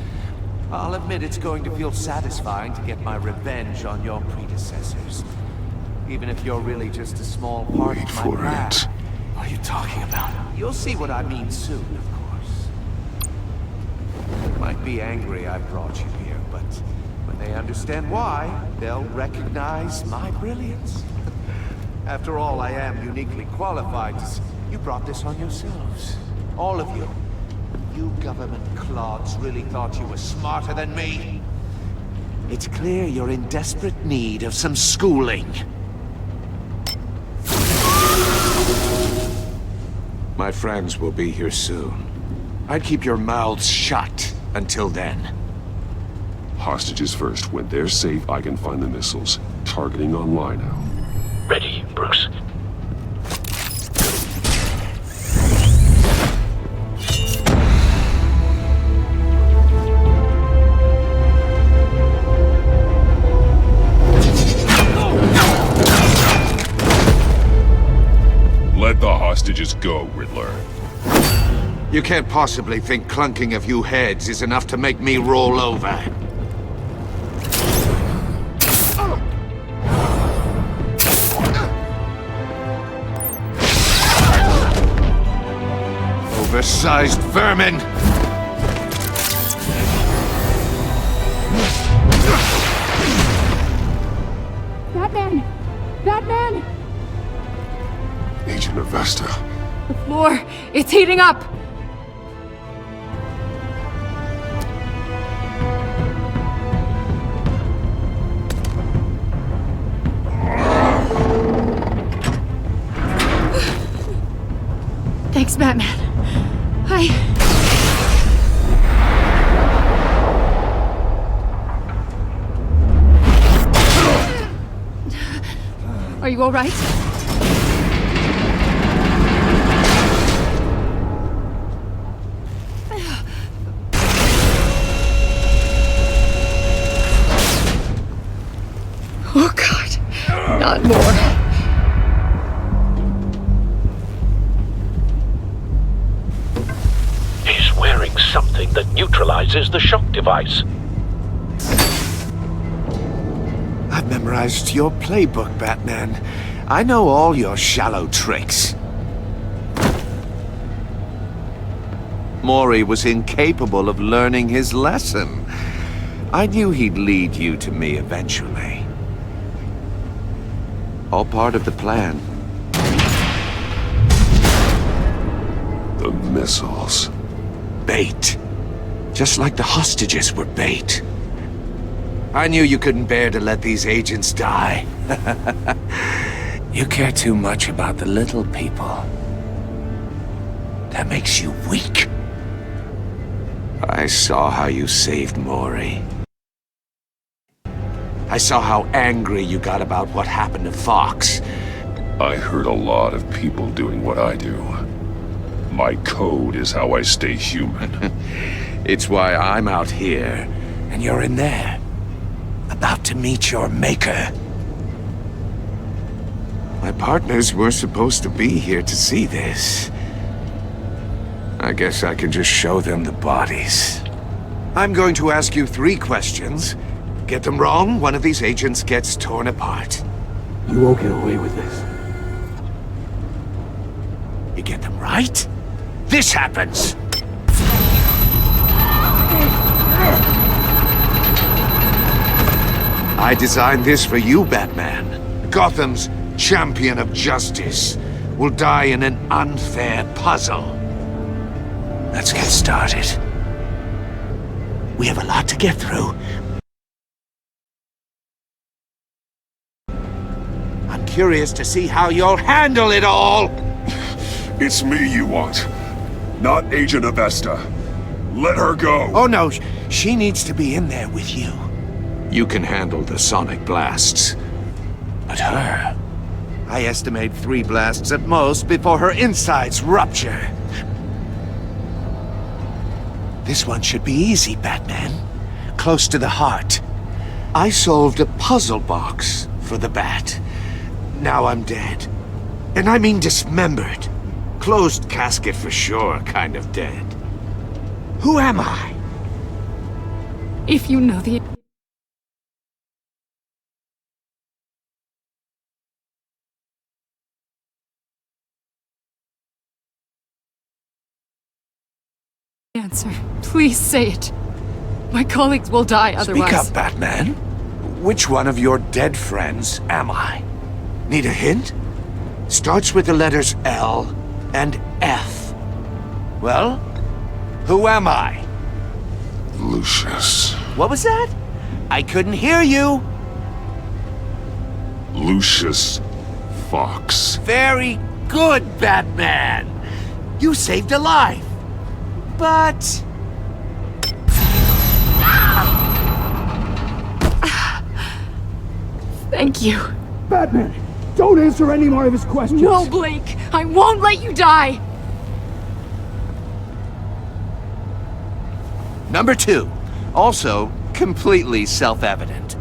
I'll admit it's going to feel satisfying to get my revenge on your predecessors. Even if you're really just a small part of my plan. What are you talking about? You'll see what I mean soon, of course. They might be angry I brought you here, but when they understand why, they'll recognize my brilliance. After all, I am uniquely qualified to... You brought this on yourselves. All of you. You government clods really thought you were smarter than me. It's clear you're in desperate need of some schooling. My friends will be here soon. I'd keep your mouths shut until then. Hostages first. When they're safe, I can find the missiles. Targeting online now. Ready, Bruce. Let the hostages go, Riddler. You can't possibly think clunking a few heads is enough to make me roll over. oversized vermin! Batman! Batman! Agent Avesta. The floor, it's heating up! Thanks, Batman. Are you all right? Oh, God. Not more. He's wearing something that neutralizes the shock device. I've memorized your playbook, Batman. I know all your shallow tricks. Mori was incapable of learning his lesson. I knew he'd lead you to me eventually. All part of the plan. The missiles. Bait. Just like the hostages were bait. I knew you couldn't bear to let these agents die. You care too much about the little people. That makes you weak. I saw how you saved Mori. I saw how angry you got about what happened to Fox. I hurt a lot of people doing what I do. My code is how I stay human. It's why I'm out here, and you're in there. About to meet your maker. My partners were supposed to be here to see this. I guess I can just show them the bodies. I'm going to ask you 3 questions. Get them wrong, one of these agents gets torn apart. You won't get away with this. You get them right, this happens! I designed this for you, Batman. Gotham's champion of justice will die in an unfair puzzle. Let's get started. We have a lot to get through. I'm curious to see how you'll handle it all! It's me you want, not Agent Avesta. Let her go! Oh no, she needs to be in there with you. You can handle the sonic blasts. But her... I estimate 3 blasts at most before her insides rupture. This one should be easy, Batman. Close to the heart. I solved a puzzle box for the Bat. Now I'm dead. And I mean dismembered. Closed casket for sure, kind of dead. Who am I? If you know the answer, please say it. My colleagues will die otherwise. Speak up, Batman. Which one of your dead friends am I? Need a hint? Starts with the letters L and F. Well, who am I? Lucius. What was that? I couldn't hear you. Lucius Fox. Very good, Batman. You saved a life. But... Thank you. Batman, don't answer any more of his questions. No, Blake. I won't let you die. Number 2, also completely self-evident.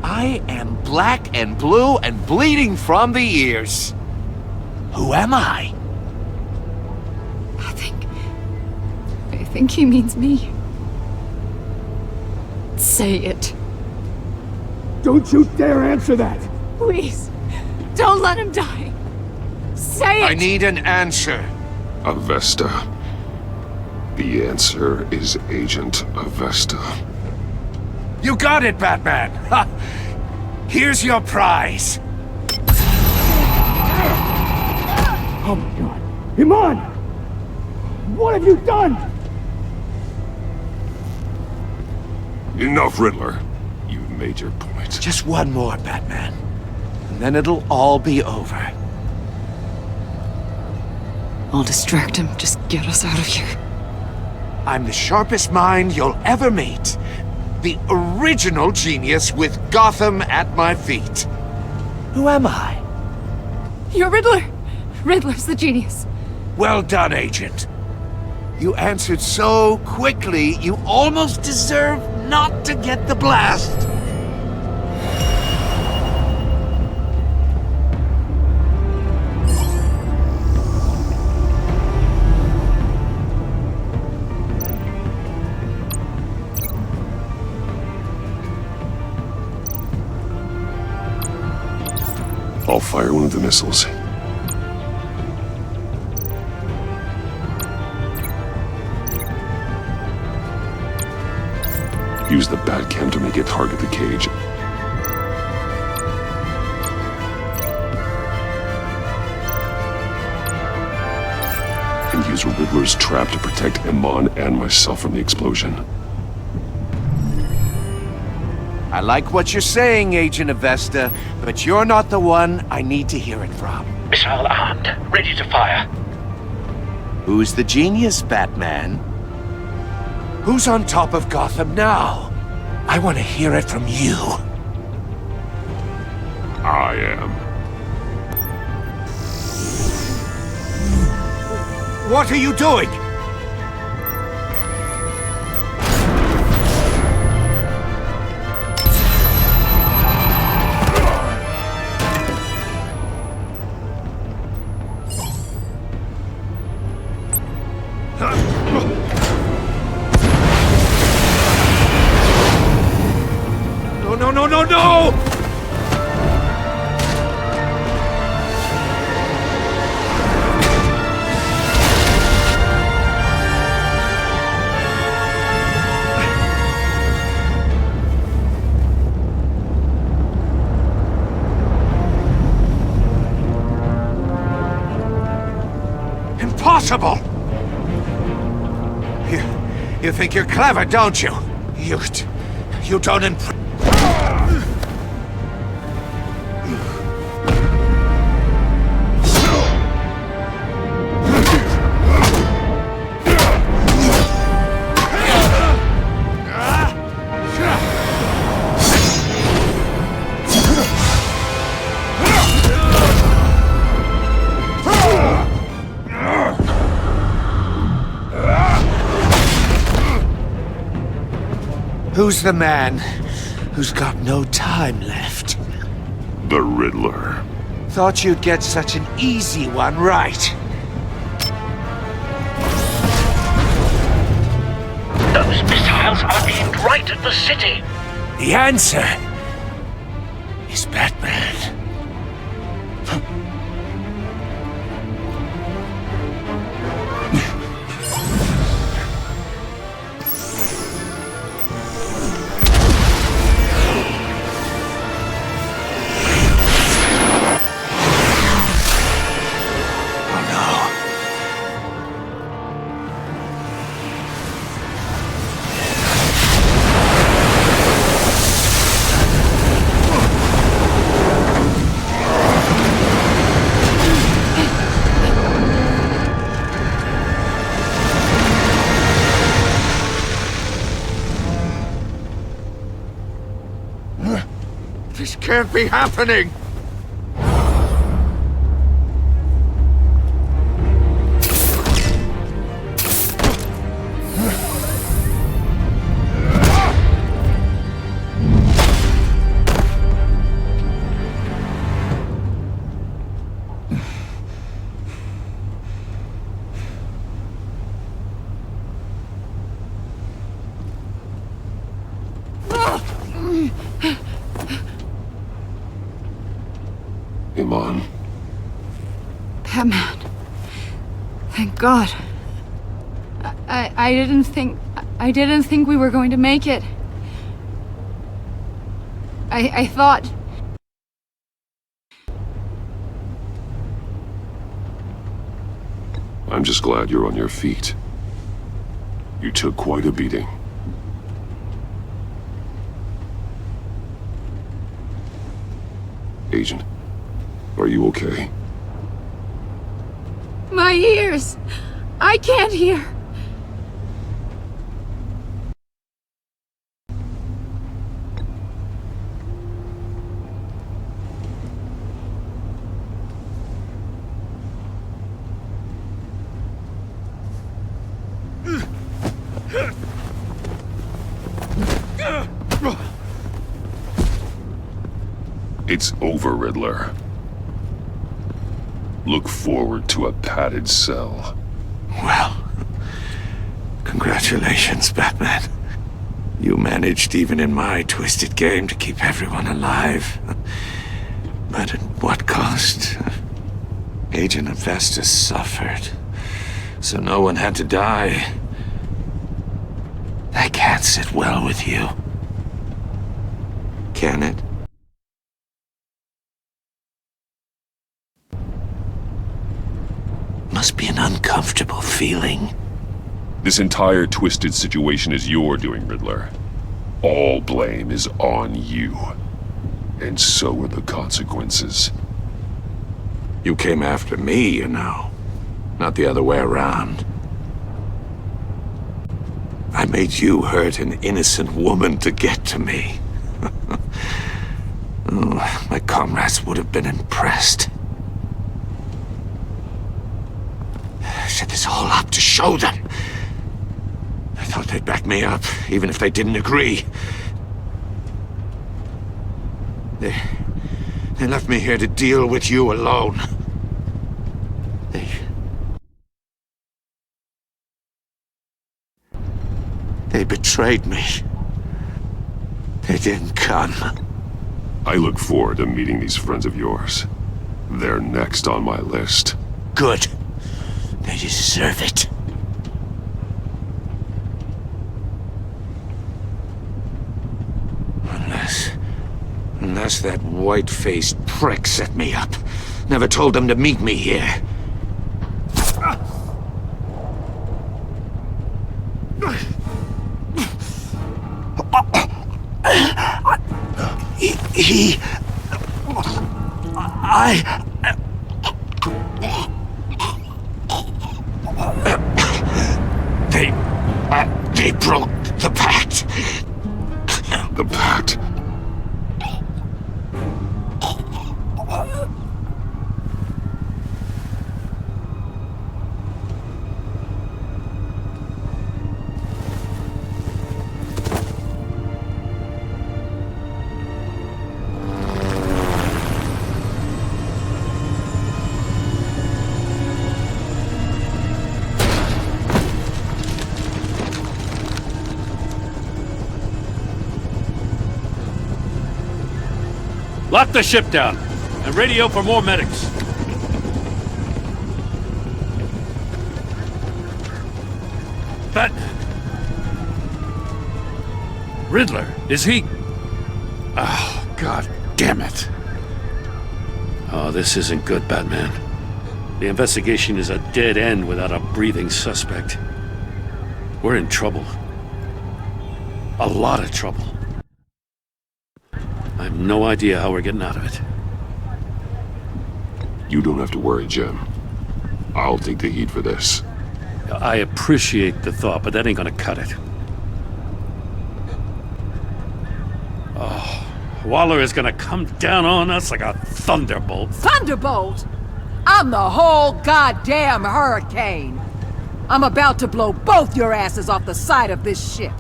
I am black and blue and bleeding from the ears. Who am I? I think he means me. Say it. Don't you dare answer that! Please, don't let him die. Say it! I need an answer. Avesta. The answer is Agent Avesta. You got it, Batman! Ha! Here's your prize! Oh my god. Iman! What have you done? Enough, Riddler. You've made your point. Just one more, Batman. And then it'll all be over. I'll distract him. Just get us out of here. I'm the sharpest mind you'll ever meet. The original genius with Gotham at my feet. Who am I? You're Riddler! Riddler's the genius. Well done, Agent. You answered so quickly, you almost deserve not to get the blast. I'll fire one of the missiles. Use the Batcam to make it target the cage. And use Riddler's trap to protect Iman and myself from the explosion. I like what you're saying, Agent Avesta, but you're not the one I need to hear it from. Missile armed, ready to fire. Who's the genius, Batman? Who's on top of Gotham now? I want to hear it from you. I am. What are you doing? No! Impossible! You think you're clever, don't you? You don't impress. Who's the man who's got no time left? The Riddler. Thought you'd get such an easy one right. Those missiles are aimed right at the city. The answer is Batman. This can't be happening! Iman. Batman. Thank God. I didn't think we were going to make it. I thought... I'm just glad you're on your feet. You took quite a beating. Agent, are you okay? My ears! I can't hear! It's over, Riddler. Look forward to a padded cell. Well, congratulations, Batman. You managed, even in my twisted game, to keep everyone alive. But at what cost? Agent Avestus suffered, so no one had to die. That can't sit well with you. Can it? Must be an uncomfortable feeling. This entire twisted situation is your doing, Riddler. All blame is on you. And so are the consequences. You came after me, you know. Not the other way around. I made you hurt an innocent woman to get to me. Oh, my comrades would have been impressed. I set this all up to show them. I thought they'd back me up, even if they didn't agree. They left me here to deal with you alone. They betrayed me. They didn't come. I look forward to meeting these friends of yours. They're next on my list. Good. They deserve it. Unless that white-faced prick set me up. Never told them to meet me here. They broke the pact. The pact? Lock the ship down, and radio for more medics. Batman. Riddler, is he? Oh, God damn it. Oh, this isn't good, Batman. The investigation is a dead end without a breathing suspect. We're in trouble. A lot of trouble. I have no idea how we're getting out of it. You don't have to worry, Jim. I'll take the heat for this. I appreciate the thought, but that ain't gonna cut it. Oh, Waller is gonna come down on us like a thunderbolt. Thunderbolt? I'm the whole goddamn hurricane. I'm about to blow both your asses off the side of this ship.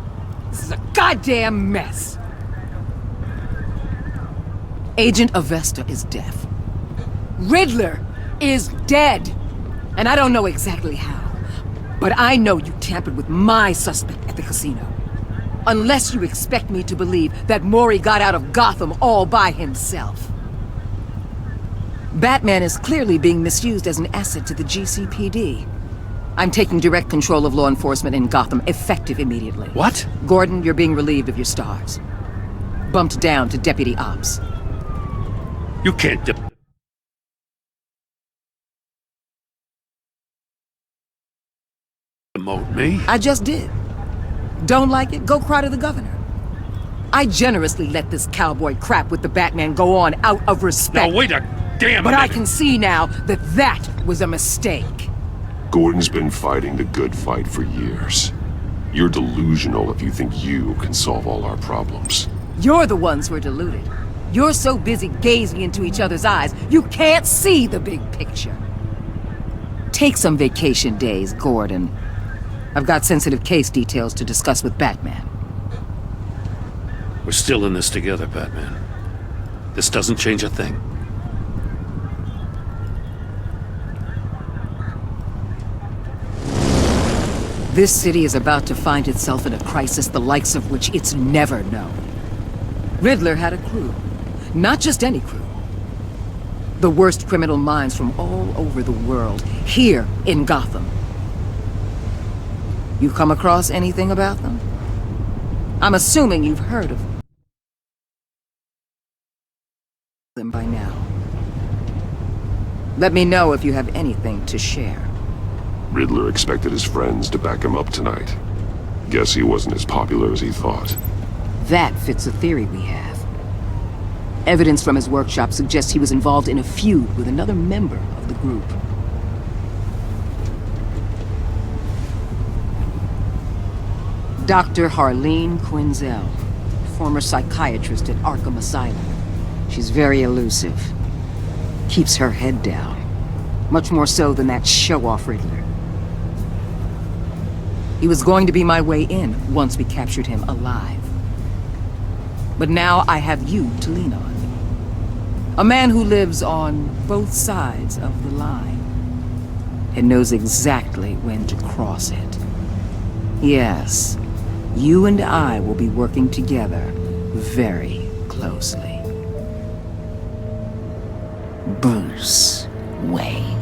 This is a goddamn mess. Agent Avesta is deaf. Riddler is dead. And I don't know exactly how. But I know you tampered with my suspect at the casino. Unless you expect me to believe that Mori got out of Gotham all by himself. Batman is clearly being misused as an asset to the GCPD. I'm taking direct control of law enforcement in Gotham, effective immediately. What? Gordon, you're being relieved of your stars. Bumped down to Deputy Ops. You can't demote me. I just did. Don't like it? Go cry to the governor. I generously let this cowboy crap with the Batman go on out of respect. Now wait a damn But minute. I can see now that that was a mistake. Gordon's been fighting the good fight for years. You're delusional if you think you can solve all our problems. You're the ones who are deluded. You're so busy gazing into each other's eyes, you can't see the big picture. Take some vacation days, Gordon. I've got sensitive case details to discuss with Batman. We're still in this together, Batman. This doesn't change a thing. This city is about to find itself in a crisis the likes of which it's never known. Riddler had a crew. Not just any crew. The worst criminal minds from all over the world, here in Gotham. You come across anything about them? I'm assuming you've heard of them by now. Let me know if you have anything to share. Riddler expected his friends to back him up tonight. Guess he wasn't as popular as he thought. That fits a theory we have. Evidence from his workshop suggests he was involved in a feud with another member of the group. Dr. Harleen Quinzel, former psychiatrist at Arkham Asylum. She's very elusive. Keeps her head down. Much more so than that show-off Riddler. He was going to be my way in once we captured him alive. But now I have you to lean on. A man who lives on both sides of the line and knows exactly when to cross it. Yes, you and I will be working together very closely. Bruce Wayne.